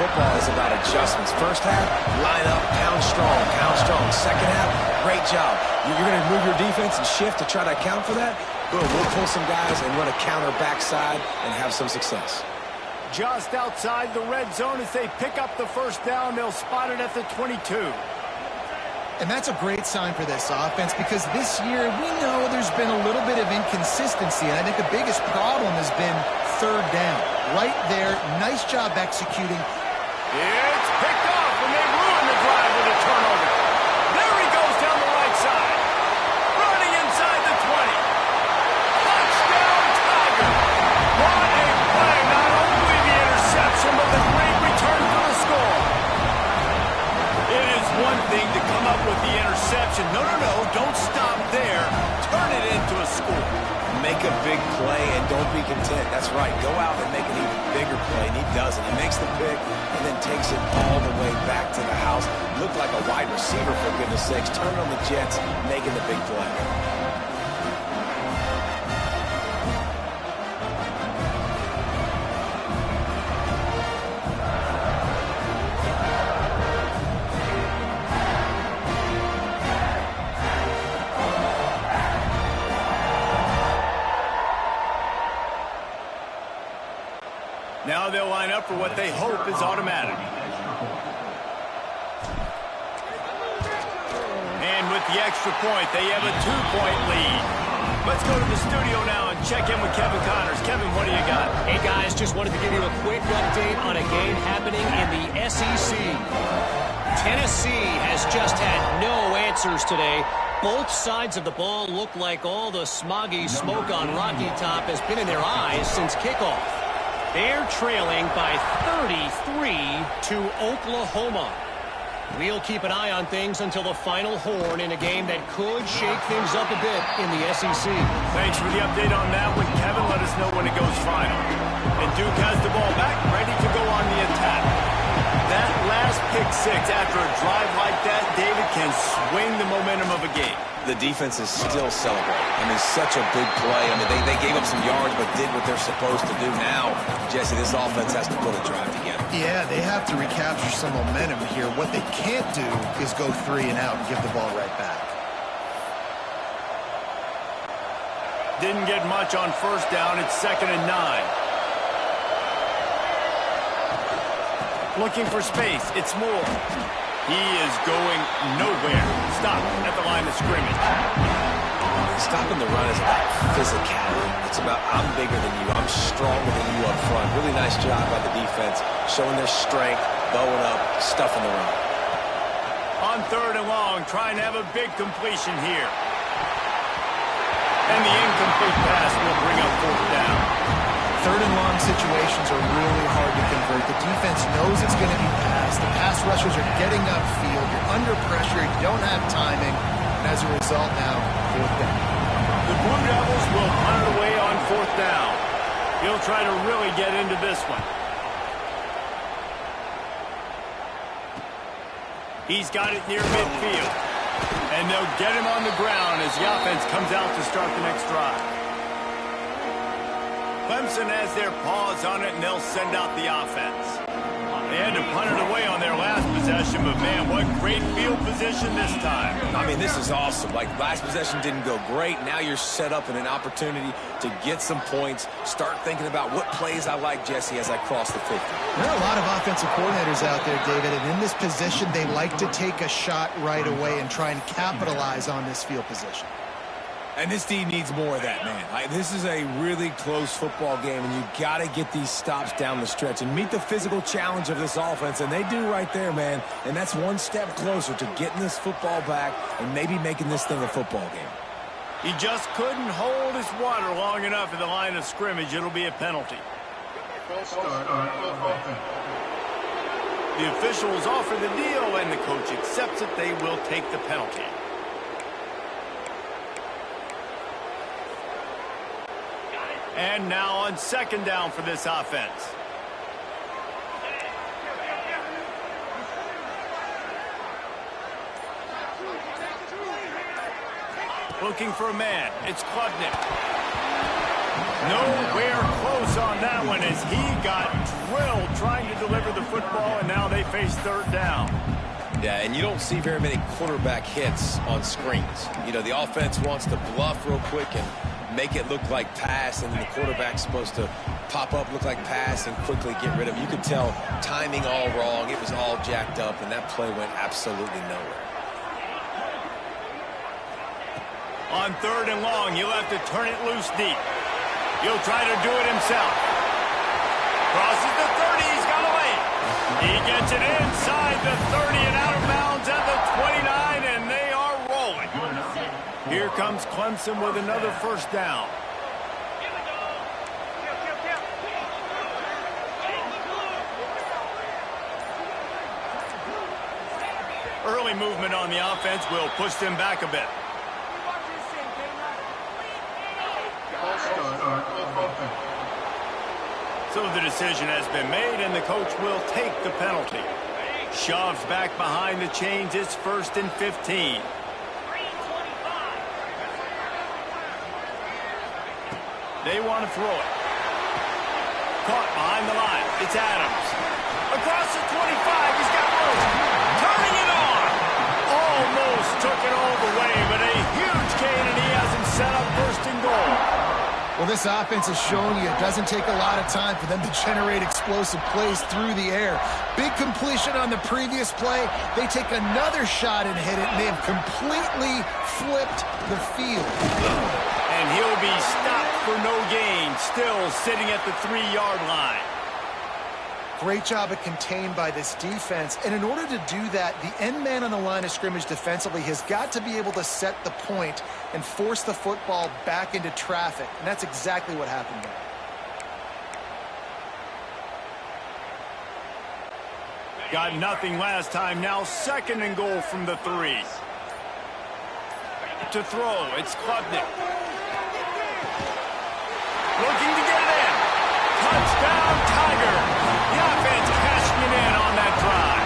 Football is about adjustments. First half, line up, pound strong, pound strong. Second half, great job. You're going to move your defense and shift to try to account for that? Boom, we'll pull some guys and run a counter backside and have some success. Just outside the red zone as they pick up the 1st down. They'll spot it at the 22. And that's a great sign for this offense because this year we know there's been a little bit of inconsistency. And I think the biggest problem has been 3rd down. Right there, nice job executing. It's picked off and they ruin the drive with a turnover. There he goes down the right side. Running inside the 20. Touchdown, Tiger. What a play. Not only the interception, but the great return for the score. It is one thing to come up with the interception. No, don't stop there. Turn it into a score. Make a big play and don't be content. That's right. Go out and make an even bigger play, and he does it. He makes the pick and then takes it all the way back to the house. Looked like a wide receiver, for goodness sakes. Turn on the Jets, making the big play. Now they'll line up for what they hope is automatic. And with the extra point, they have a 2-point lead. Let's go to the studio now and check in with Kevin Connors. Kevin, what do you got? Hey, guys, just wanted to give you a quick update on a game happening in the SEC. Tennessee has just had no answers today. Both sides of the ball look like all the smoggy smoke on Rocky Top has been in their eyes since kickoff. They're trailing by 33 to Oklahoma. We'll keep an eye on things until the final horn in a game that could shake things up a bit in the SEC. Thanks for the update on that one, Kevin. Let us know when it goes final. And Duke has the ball back, ready to go on the attack. That last pick 6 after a drive like that, David, can swing the momentum of a game. The defense is still celebrating. I mean, such a big play. I mean, they gave up some yards but did what they're supposed to do. Now, Jesse, this offense has to put a drive together. Yeah, they have to recapture some momentum here. What they can't do is go 3 and out and give the ball right back. Didn't get much on 1st down. It's 2nd and 9. Looking for space. It's Moore. He is going nowhere. Stop at the line of scrimmage. Stopping the run is about physicality. It's about I'm bigger than you. I'm stronger than you up front. Really nice job by the defense, showing their strength, bowing up, stuffing the run. On 3rd and long, trying to have a big completion here. And the incomplete pass will bring up 4th down. 3rd and long situations are really hard to convert. The defense knows it's going to be passed. The pass rushers are getting upfield. You're under pressure. You don't have timing. And as a result now, 4th down. The Blue Devils will punt it away on 4th down. He'll try to really get into this one. He's got it near midfield. And they'll get him on the ground as the offense comes out to start the next drive. Clemson has their paws on it, and they'll send out the offense. They had to punt it away on their last possession, but, man, what great field position this time. I mean, this is awesome. Like, last possession didn't go great. Now you're set up in an opportunity to get some points. Start thinking about what plays I like, Jesse, as I cross the 50. There are a lot of offensive coordinators out there, David, and in this position, they like to take a shot right away and try and capitalize on this field position. And this team needs more of that, man. This is a really close football game, and you got to get these stops down the stretch and meet the physical challenge of this offense, and they do right there, man. And that's one step closer to getting this football back and maybe making this thing a football game. He just couldn't hold his water long enough at the line of scrimmage. It'll be a penalty. The officials offer the deal, and the coach accepts it. They will take the penalty. And now on second down for this offense. Looking for a man. It's Klubnik. Nowhere close on that one as he got drilled trying to deliver the football, and now they face third down. Yeah, and you don't see very many quarterback hits on screens. You know, the offense wants to bluff real quick and make it look like pass, and then the quarterback's supposed to pop up, look like pass, and quickly get rid of it. You could tell timing all wrong. It was all jacked up, and that play went absolutely nowhere. On third and long, he'll have to turn it loose deep. He'll try to do it himself. Crosses the 30. He's got a lane. He gets it inside the 30 and out of bounds at the 29, and they are rolling. Here comes Clemson with another first down. Early movement on the offense will push them back a bit. So the decision has been made, and the coach will take the penalty. Shoves back behind the chains. It's 1st and 15. They want to throw it. Caught behind the line. It's Adams. Across the 25. He's got room. Turning it on. Almost took it all the way, but a huge gain, and he has him set up 1st and goal. Well, this offense is showing you it doesn't take a lot of time for them to generate explosive plays through the air. Big completion on the previous play. They take another shot and hit it, and they have completely flipped the field. And he'll be stopped for no gain, still sitting at the 3-yard line. Great job at contained by this defense. And in order to do that, the end man on the line of scrimmage defensively has got to be able to set the point and force the football back into traffic. And that's exactly what happened there. Got nothing last time. Now 2nd and goal from the 3. To throw, it's Klubnik. Looking to get it in. Touchdown, Tiger. The offense cashing it in on that drive.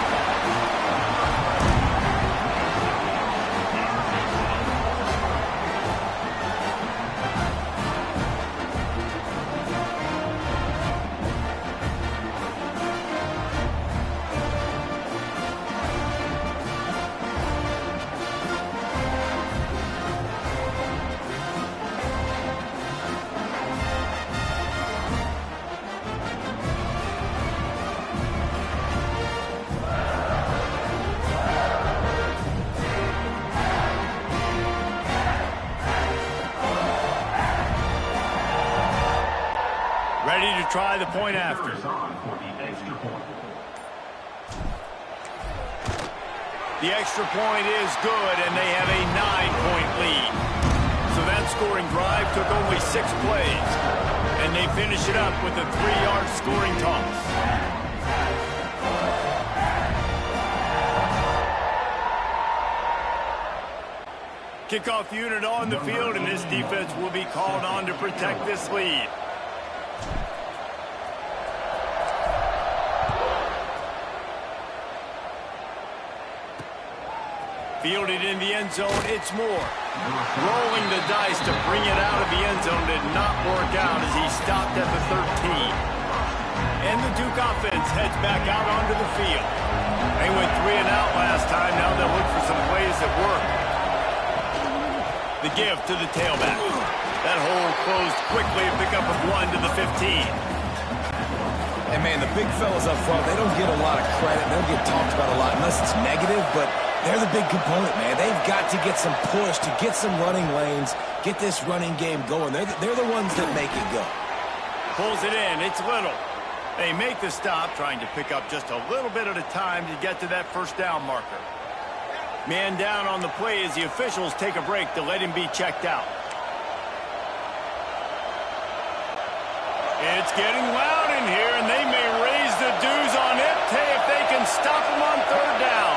Ready to try the point after. The extra point is good, and they have a 9-point lead. So that scoring drive took only 6 plays. And they finish it up with a 3-yard scoring toss. Kickoff unit on the field, and this defense will be called on to protect this lead. Fielded in the end zone, it's Moore. Rolling the dice to bring it out of the end zone did not work out as he stopped at the 13. And the Duke offense heads back out onto the field. They went 3 and out last time. Now they'll look for some plays that work. The give to the tailback. That hole closed quickly, a pickup of 1 to the 15. And, man, the big fellas up front, they don't get a lot of credit. They don't get talked about a lot unless it's negative, but They're the big component, man. They've got to get some push, to get some running lanes, get this running game going. They're the ones that make it go. Pulls it in. It's Little. They make the stop, trying to pick up just a little bit at a time to get to that first down marker. Man down on the play as the officials take a break to let him be checked out. It's getting loud in here, and they may raise the dues on it if they can stop him on third down.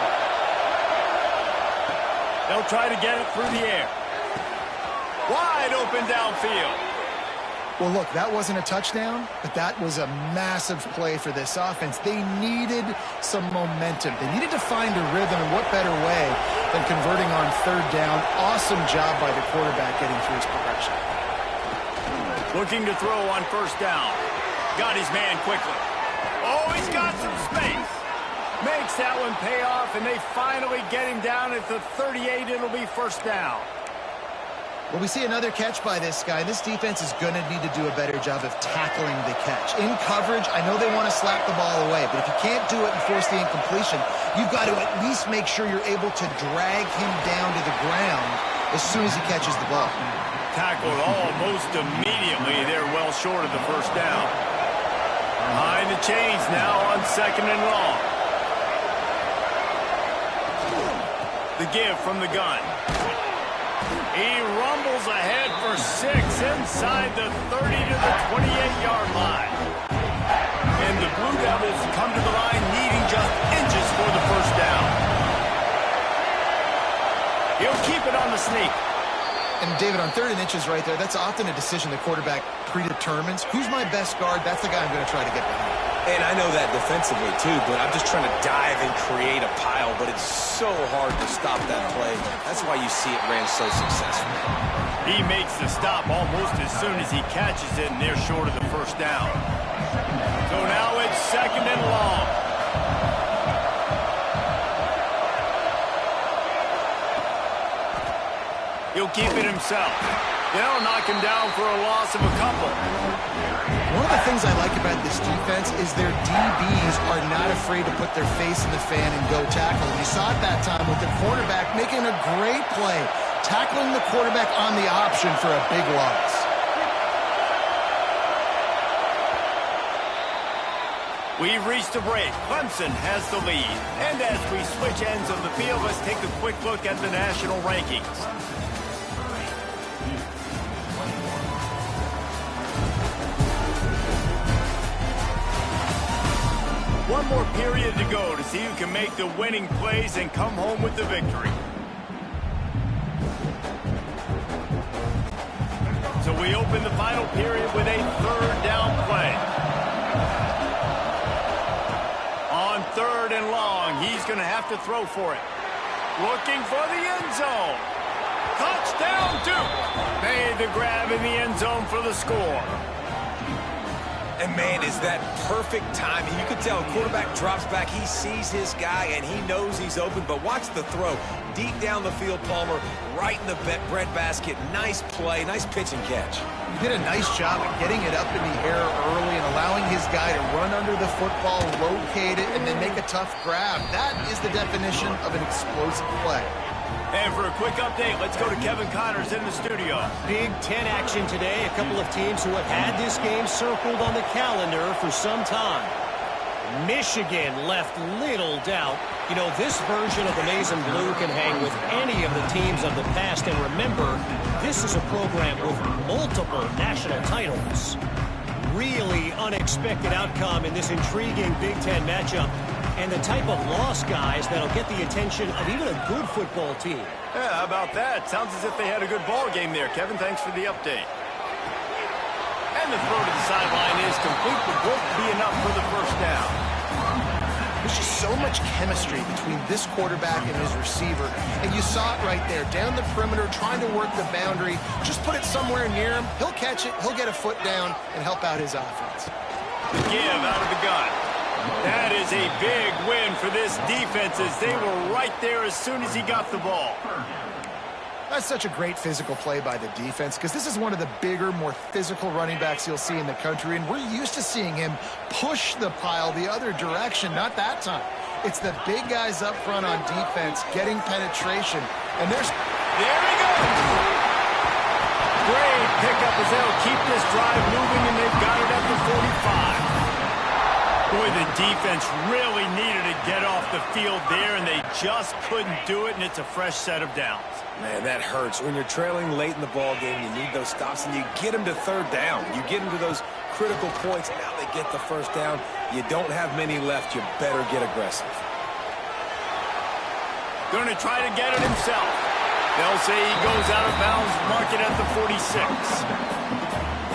They'll try to get it through the air. Wide open downfield. Well, look, that wasn't a touchdown, but that was a massive play for this offense. They needed some momentum. They needed to find a rhythm, and what better way than converting on third down. Awesome job by the quarterback getting through his progression. Looking to throw on first down. Got his man quickly. Oh, he's got some space. Makes that one pay off, and they finally get him down at the 38. It'll be first down. Well, we see another catch by this guy. This defense is going to need to do a better job of tackling the catch. In coverage, I know they want to slap the ball away, but if you can't do it and force the incompletion, you've got to at least make sure you're able to drag him down to the ground as soon as he catches the ball. Tackled almost immediately. They're well short of the first down. Behind the chains now on second and long. The give from the gun. He rumbles ahead for 6 inside the 30 to the 28-yard line. And the Blue Devils come to the line needing just inches for the first down. He'll keep it on the sneak. And, David, on 3rd and inches right there, that's often a decision the quarterback predetermines. Who's my best guard? That's the guy I'm going to try to get behind. And I know that defensively, too, but I'm just trying to dive and create a pile, but it's so hard to stop that play. That's why you see it ran so successfully. He makes the stop almost as soon as he catches it, and they're short of the first down. So now it's second and long. He'll keep it himself. They'll knock him down for a loss of a couple. One of the things I like about this defense is their DBs are not afraid to put their face in the fan and go tackle. You saw it that time with the quarterback making a great play, tackling the quarterback on the option for a big loss. We've reached a break. Clemson has the lead. And as we switch ends of the field, let's take a quick look at the national rankings. One more period to go to see who can make the winning plays and come home with the victory. So we open the final period with a third down play. On third and long, he's going to have to throw for it. Looking for the end zone. Touchdown, Duke. Made the grab in the end zone for the score. And, man, is that perfect timing. You can tell quarterback drops back. He sees his guy, and he knows he's open. But watch the throw. Deep down the field, Palmer, right in the breadbasket. Nice play, nice pitch and catch. He did a nice job of getting it up in the air early and allowing his guy to run under the football, locate it, and then make a tough grab. That is the definition of an explosive play. And for a quick update, let's go to Kevin Connors in the studio. Big Ten action today. A couple of teams who have had this game circled on the calendar for some time. Michigan left little doubt. You know, this version of the Maize and Blue can hang with any of the teams of the past. And remember, this is a program with multiple national titles. Really unexpected outcome in this intriguing Big Ten matchup. And the type of loss, guys, that'll get the attention of even a good football team. Yeah, how about that? Sounds as if they had a good ball game there. Kevin, thanks for the update. And the throw to the sideline is complete, but won't be enough for the first down. There's just so much chemistry between this quarterback and his receiver. And you saw it right there, down the perimeter, trying to work the boundary. Just put it somewhere near him. He'll catch it, he'll get a foot down, and help out his offense. The give out of the gun. That is a big win for this defense as they were right there as soon as he got the ball. That's such a great physical play by the defense because this is one of the bigger, more physical running backs you'll see in the country, and we're used to seeing him push the pile the other direction, not that time. It's the big guys up front on defense getting penetration. And there he goes. Great pickup as they'll keep this drive moving, and they've got it at the 45. Boy, the defense really needed to get off the field there, and they just couldn't do it, and it's a fresh set of downs. Man, that hurts. When you're trailing late in the ball game, you need those stops, and you get them to third down. You get them to those critical points, and now they get the first down. You don't have many left. You better get aggressive. Going to try to get it himself. They'll say he goes out of bounds, mark it at the 46.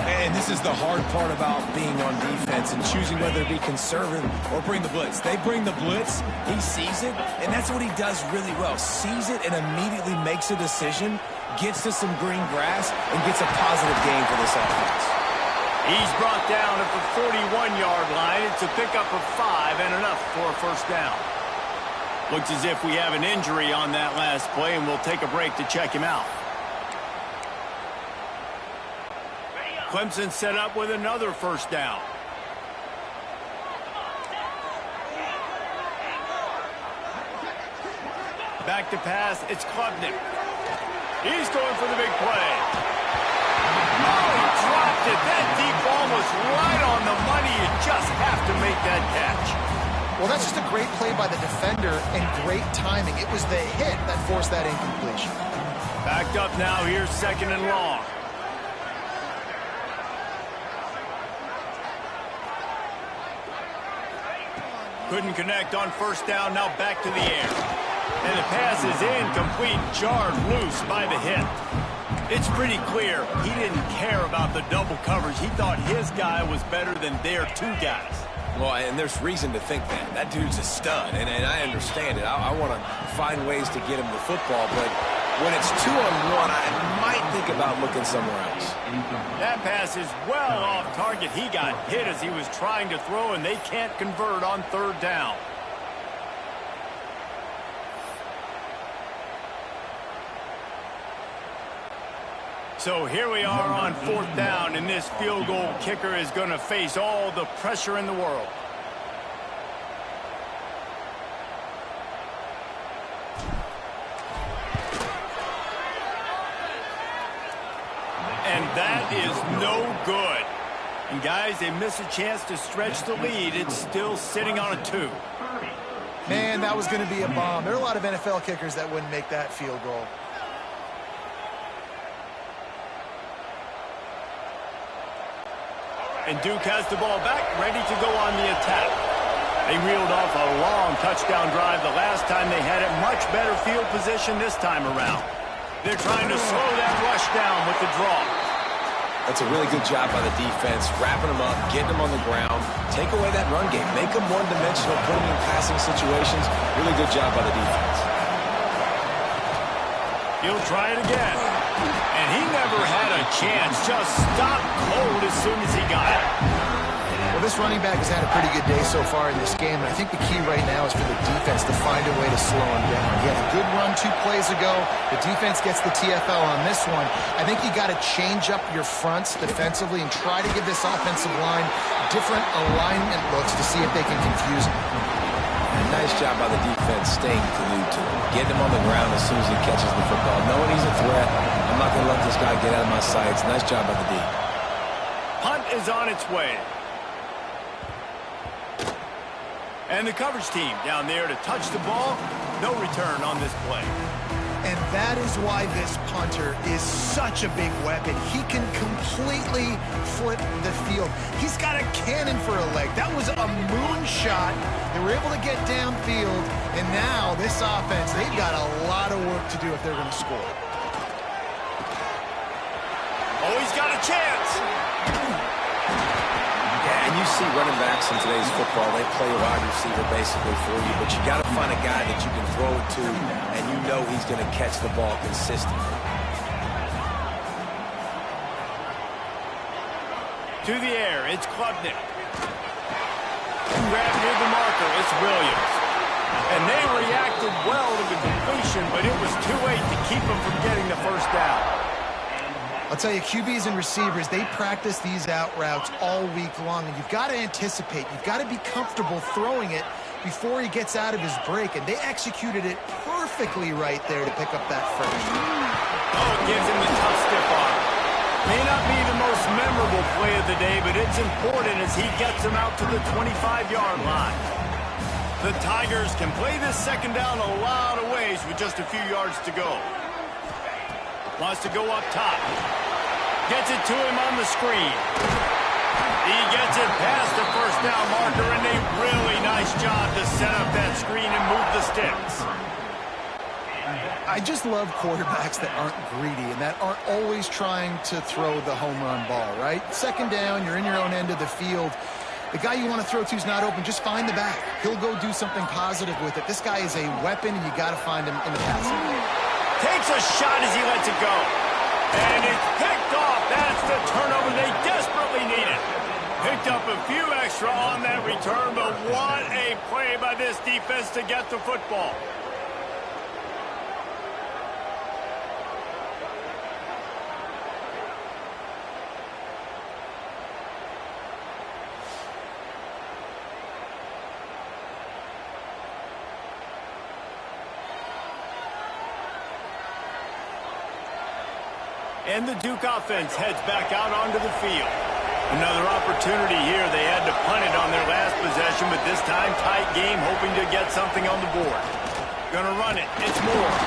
And this is the hard part about being on defense and choosing whether to be conservative or bring the blitz. They bring the blitz, he sees it, and that's what he does really well. Sees it and immediately makes a decision, gets to some green grass, and gets a positive gain for this offense. He's brought down at the 41-yard line. It's a pickup of 5 and enough for a first down. Looks as if we have an injury on that last play, and we'll take a break to check him out. Clemson set up with another first down. Back to pass, it's Klubnik. He's going for the big play. Oh, he dropped it. That deep ball was right on the money. You just have to make that catch. Well, that's just a great play by the defender and great timing. It was the hit that forced that incompletion. Backed up now, here's 2nd and long. Couldn't connect on first down, now back to the air. And the pass is incomplete, jarred loose by the hit. It's pretty clear he didn't care about the double coverage. He thought his guy was better than their 2 guys. Well, and there's reason to think that. That dude's a stud, and I understand it. I want to find ways to get him the football, but when it's 2-on-1, I might think about looking somewhere else. That pass is well off target. He got hit as he was trying to throw, and they can't convert on 3rd down. So here we are on 4th down, and this field goal kicker is going to face all the pressure in the world. And that is no good. And guys, they miss a chance to stretch the lead. It's still sitting on a 2. Man, that was going to be a bomb. There are a lot of NFL kickers that wouldn't make that field goal. And Duke has the ball back, ready to go on the attack. They reeled off a long touchdown drive the last time they had it. Much better field position this time around. They're trying to slow that rush down with the draw. That's a really good job by the defense, wrapping them up, getting them on the ground, take away that run game, make them one-dimensional, put them in passing situations. Really good job by the defense. He'll try it again. And he never had a chance. Just stopped cold as soon as he got it. Well, this running back has had a pretty good day so far in this game, and I think the key right now is for the defense to find a way to slow him down. He had a good run 2 plays ago. The defense gets the TFL on this one. I think you got to change up your fronts defensively and try to give this offensive line different alignment looks to see if they can confuse him. Nice job by the defense staying glued to him, getting him on the ground as soon as he catches the football, knowing he's a threat. I'm not going to let this guy get out of my sights. Nice job by the D. Punt is on its way. And the coverage team down there to touch the ball. No return on this play. And that is why this punter is such a big weapon. He can completely flip the field. He's got a cannon for a leg. That was a moonshot. They were able to get downfield, and now this offense, they've got a lot of work to do if they're going to score. Oh, he's got a chance. Yeah, and you see running backs in today's football, they play a wide receiver basically for you, but you got to find a guy that you can throw it to, and you know he's going to catch the ball consistently. To the air, it's Klubnik. Grab near the marker, it's Williams. And they reacted well to the completion, but it was too late to keep them from getting the first down. I'll tell you, QBs and receivers, they practice these out routes all week long, and you've got to anticipate. You've got to be comfortable throwing it before he gets out of his break, and they executed it perfectly right there to pick up that first. Oh, it gives him the tough stiff arm. May not be the most memorable play of the day, but it's important as he gets him out to the 25-yard line. The Tigers can play this second down a lot of ways with just a few yards to go. Wants to go up top. Gets it to him on the screen. He gets it past the first down marker, and a really nice job to set up that screen and move the sticks. I just love quarterbacks that aren't greedy and that aren't always trying to throw the home run ball, right? Second down, you're in your own end of the field. The guy you want to throw to is not open. Just find the back. He'll go do something positive with it. This guy is a weapon, and you got to find him in the passing game. Takes a shot as he lets it go. And it's picked off. That's the turnover they desperately needed. Picked up a few extra on that return, but what a play by this defense to get the football. And the Duke offense heads back out onto the field. Another opportunity here. They had to punt it on their last possession, but this time tight game, hoping to get something on the board. Gonna run it. It's Moore.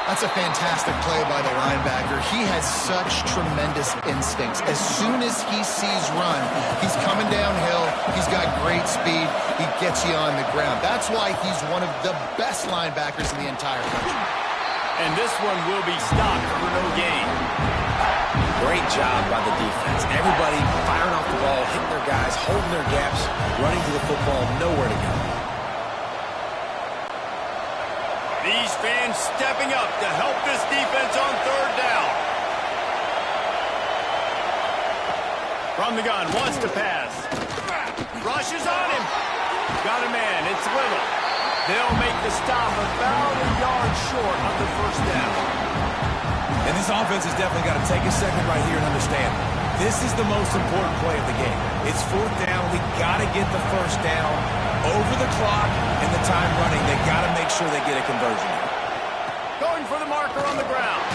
That's a fantastic play by the linebacker. He has such tremendous instincts. As soon as he sees run, he's coming downhill. He's got great speed. He gets you on the ground. That's why he's one of the best linebackers in the entire country. And this one will be stopped for no gain. Great job by the defense. Everybody firing off the ball, hitting their guys, holding their gaps, running to the football, nowhere to go. These fans stepping up to help this defense on third down. From the gun, wants to pass. Rushes on him. Got a man, it's Little. They'll make the stop about a yard short of the first down. And this offense has definitely got to take a second right here and understand this is the most important play of the game. It's fourth down. We got to get the first down over the clock and the time running. They got to make sure they get a conversion. Going for the marker on the ground.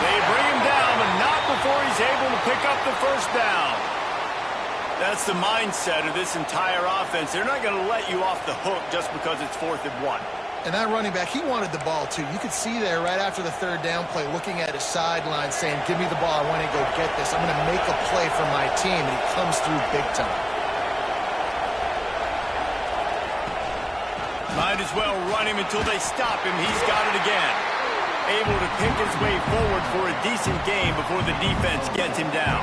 They bring him down, but not before he's able to pick up the first down. That's the mindset of this entire offense. They're not going to let you off the hook just because it's 4th and 1. And that running back, he wanted the ball, too. You could see there right after the third down play, looking at his sideline, saying, give me the ball. I want to go get this. I'm going to make a play for my team. And he comes through big time. Might as well run him until they stop him. He's got it again. Able to pick his way forward for a decent game before the defense gets him down.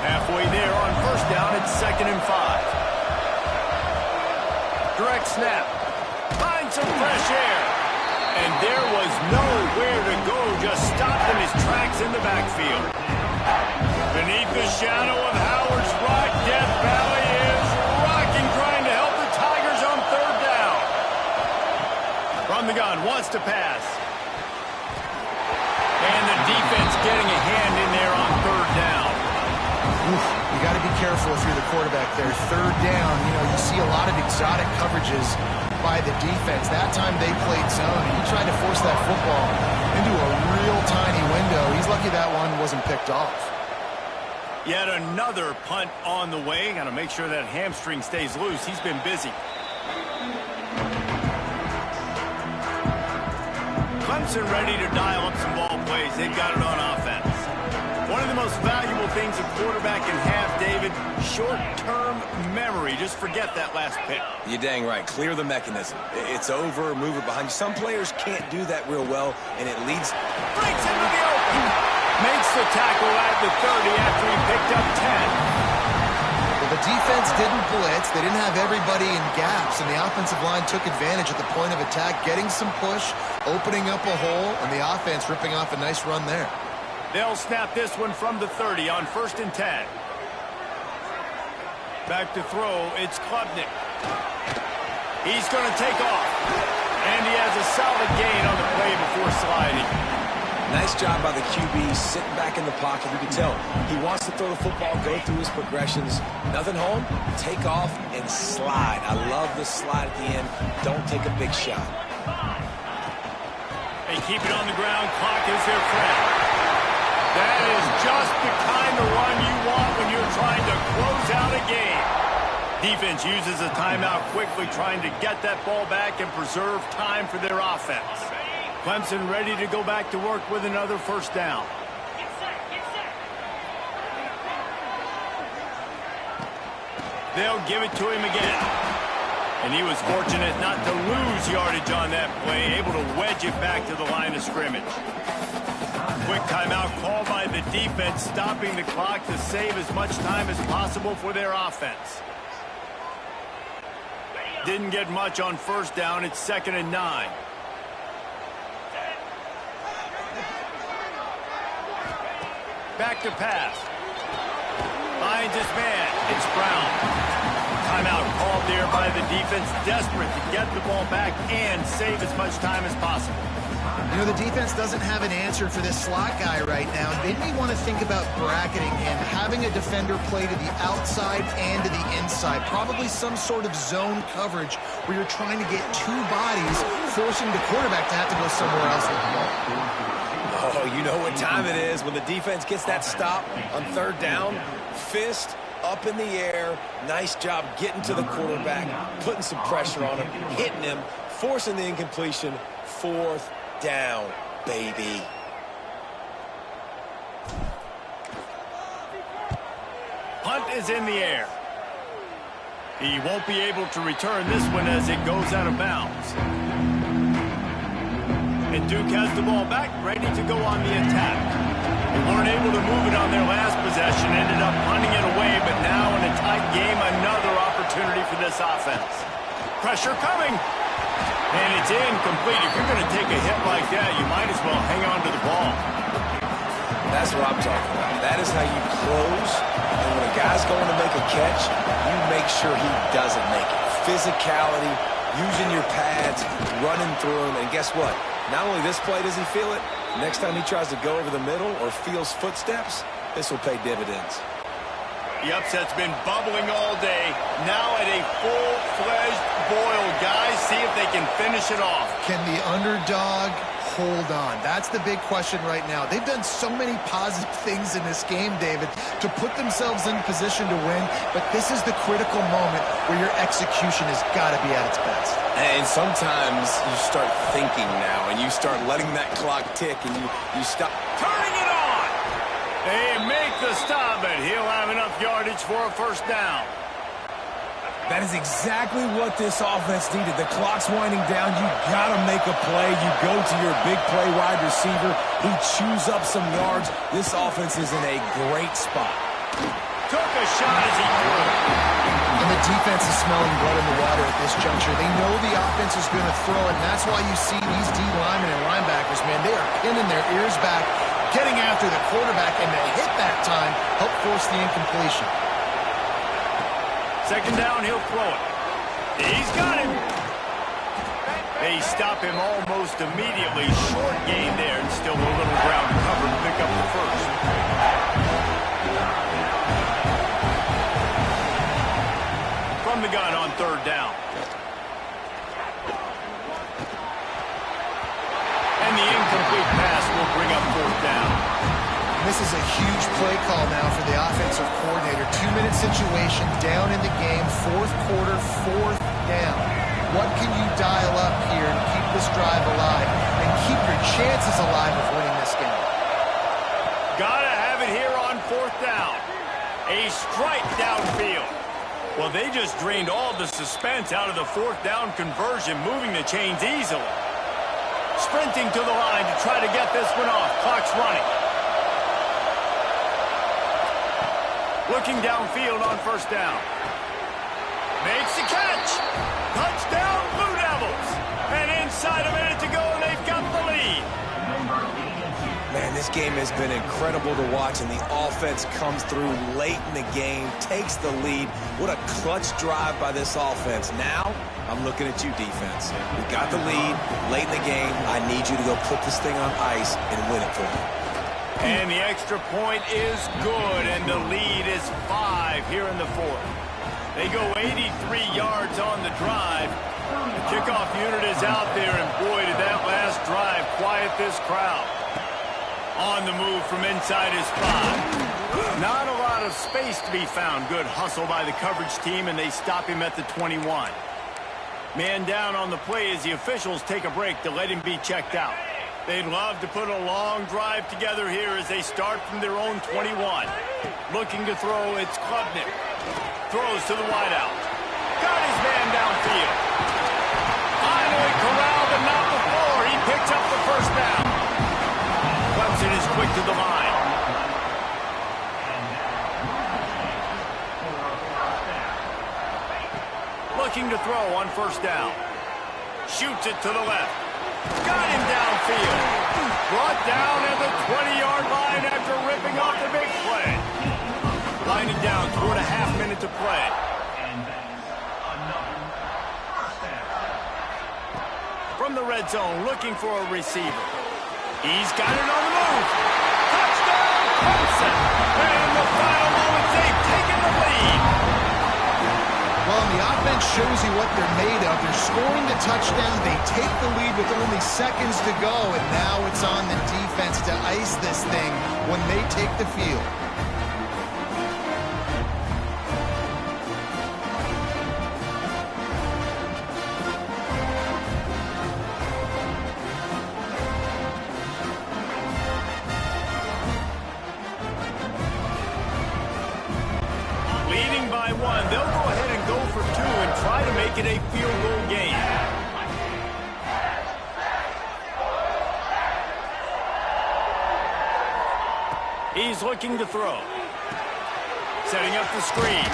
Halfway there on first down, it's 2nd and 5. Direct snap. Find some fresh air. And there was nowhere to go, just stopped in his tracks in the backfield. Beneath the shadow of Howard's Rock, Death Valley is rocking, trying to help the Tigers on third down. From the gun, wants to pass. And the defense getting a hand in there on third down. You got to be careful if you're the quarterback there. Third down, you see a lot of exotic coverages by the defense. That time they played zone, and he tried to force that football into a real tiny window. He's lucky that one wasn't picked off. Yet another punt on the way. Got to make sure that hamstring stays loose. He's been busy. Clemson ready to dial up some ball plays. They've got it on offense. One of the most valuable things a quarterback can have, David, short-term memory. Just forget that last pick. You're dang right. Clear the mechanism. It's over, move it behind you. Some players can't do that real well, and it leads. Breaks into the open. Makes the tackle at the 30 after he picked up 10. Well, the defense didn't blitz. They didn't have everybody in gaps, and the offensive line took advantage at the point of attack, getting some push, opening up a hole, and the offense ripping off a nice run there. They'll snap this one from the 30 on 1st and 10. Back to throw, it's Klubnik. He's going to take off. And he has a solid gain on the play before sliding. Nice job by the QB sitting back in the pocket. You can tell he wants to throw the football, go through his progressions. Nothing home, take off and slide. I love the slide at the end. Don't take a big shot. They keep it on the ground. Clock is their friend. That is just the kind of run you want when you're trying to close out a game. Defense uses a timeout quickly, trying to get that ball back and preserve time for their offense. Clemson ready to go back to work with another first down. They'll give it to him again. And he was fortunate not to lose yardage on that play, able to wedge it back to the line of scrimmage. Quick timeout called by the defense, stopping the clock to save as much time as possible for their offense. Didn't get much on first down. It's 2nd and 9. Back to pass. Finds his man. It's Brown. Timeout called there by the defense, desperate to get the ball back and save as much time as possible. You know, the defense doesn't have an answer for this slot guy right now. They may want to think about bracketing him, having a defender play to the outside and to the inside. Probably some sort of zone coverage where you're trying to get two bodies, forcing the quarterback to have to go somewhere else with the ball. Oh, you know what time it is when the defense gets that stop on 3rd down. Fist up in the air. Nice job getting to the quarterback, putting some pressure on him, hitting him, forcing the incompletion. 4th down, baby. Punt is in the air. He won't be able to return this one as it goes out of bounds. And Duke has the ball back, ready to go on the attack. They weren't able to move it on their last possession, ended up punting it away, but now in a tight game, another opportunity for this offense. Pressure coming. And it's incomplete. If you're going to take a hit like that, you might as well hang on to the ball. That's what I'm talking about. That is how you close. And when a guy's going to make a catch, you make sure he doesn't make it. Physicality, using your pads, running through him. And guess what? Not only this play does he feel it, next time he tries to go over the middle or feels footsteps, this will pay dividends. The upset's been bubbling all day. Now at a full-fledged boil. Guys, see if they can finish it off. Can the underdog hold on? That's the big question right now. They've done so many positive things in this game, David, to put themselves in position to win, but this is the critical moment where your execution has got to be at its best. And sometimes you start thinking now, and you start letting that clock tick, and you stop. Turning it on! They make the stop, but he'll have enough yardage for a first down. That is exactly what this offense needed. The clock's winding down. You got to make a play. You go to your big play wide receiver. He chews up some yards. This offense is in a great spot. Took a shot as he threw. And the defense is smelling blood in the water at this juncture. They know the offense is going to throw it, and that's why you see these D linemen and linebackers, man, they are pinning their ears back, getting after the quarterback, and the hit that time helped force the incompletion. 2nd down, he'll throw it. He's got him. They stop him almost immediately. Short gain there, and still a little ground to cover to pick up the first. From the gun on 3rd down. And the incomplete pass will bring up 4th down. This is a huge play call now for the offensive coordinator. 2-minute situation, down in the game, 4th quarter, 4th down. What can you dial up here to keep this drive alive and keep your chances alive of winning this game? Gotta have it here on 4th down. A strike downfield. Well, they just drained all the suspense out of the 4th down conversion, moving the chains easily. Sprinting to the line to try to get this one off. Clock's running. Looking downfield on 1st down. Makes the catch. Touchdown, Blue Devils. And inside a minute to go, and they've got the lead. Man, this game has been incredible to watch, and the offense comes through late in the game, takes the lead. What a clutch drive by this offense. Now, I'm looking at you, defense. We got the lead late in the game. I need you to go put this thing on ice and win it for me. And the extra point is good, and the lead is 5 here in the fourth. They go 83 yards on the drive. The kickoff unit is out there, and boy, did that last drive quiet this crowd. On the move from inside his 5. Not a lot of space to be found. Good hustle by the coverage team, and they stop him at the 21. Man down on the play as the officials take a break to let him be checked out. They'd love to put a long drive together here as they start from their own 21. Looking to throw, it's Klubnik. Throws to the wideout. Got his man downfield. Finally corralled, but not before. He picks up the first down. Clemson is quick to the line. Looking to throw on first down. Shoots it to the left. Got him downfield. Brought down at the 20-yard line after ripping off the big play. Lining down, 4.5 minutes to play. From the red zone, looking for a receiver. He's got it on the move. Touchdown, Clemson. And the final moments, they've taken the lead. Well, the offense shows you what they're made of. They're scoring the touchdown. They take the lead with only seconds to go, and now it's on the defense to ice this thing when they take the field. Leading by 1, they'll go ahead and go for 2 and try to make it a field goal game. He's looking to throw. Setting up the screen.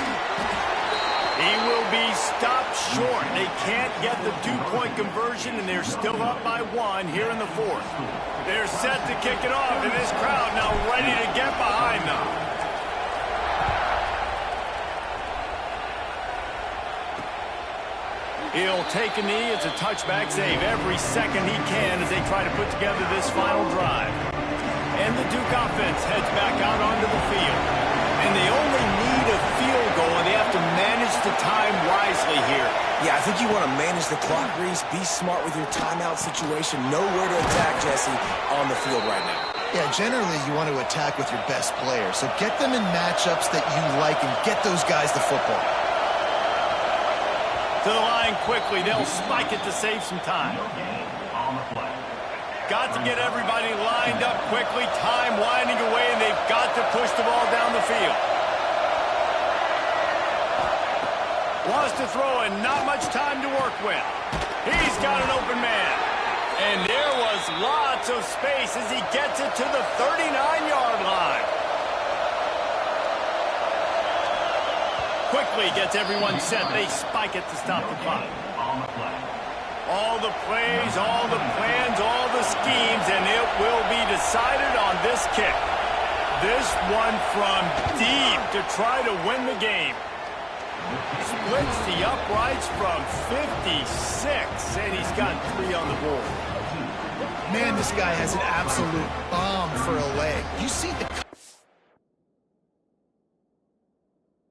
He will be stopped short. They can't get the 2-point conversion, and they're still up by 1 here in the fourth. They're set to kick it off, and this crowd now ready to get behind them. He'll take a knee. It's a touchback save every second he can as they try to put together this final drive. And the Duke offense heads back out onto the field. And they only need a field goal, and they have to manage the time wisely here. Yeah, I think you want to manage the clock, Reese. Be smart with your timeout situation. Know where to attack, Jesse, on the field right now. Yeah, generally you want to attack with your best players. So get them in matchups that you like and get those guys the football. To the line quickly. They'll spike it to save some time. Got to get everybody lined up quickly. Time winding away, and they've got to push the ball down the field. Wants to throw, and not much time to work with. He's got an open man. And there was lots of space as he gets it to the 39-yard line. Quickly gets everyone set. They spike it to stop the clock. All the plays, all the plans, all the schemes, and it will be decided on this kick. This one from deep to try to win the game. Splits the uprights from 56, and he's got 3 on the board. Man, this guy has an absolute bomb for a leg. You see the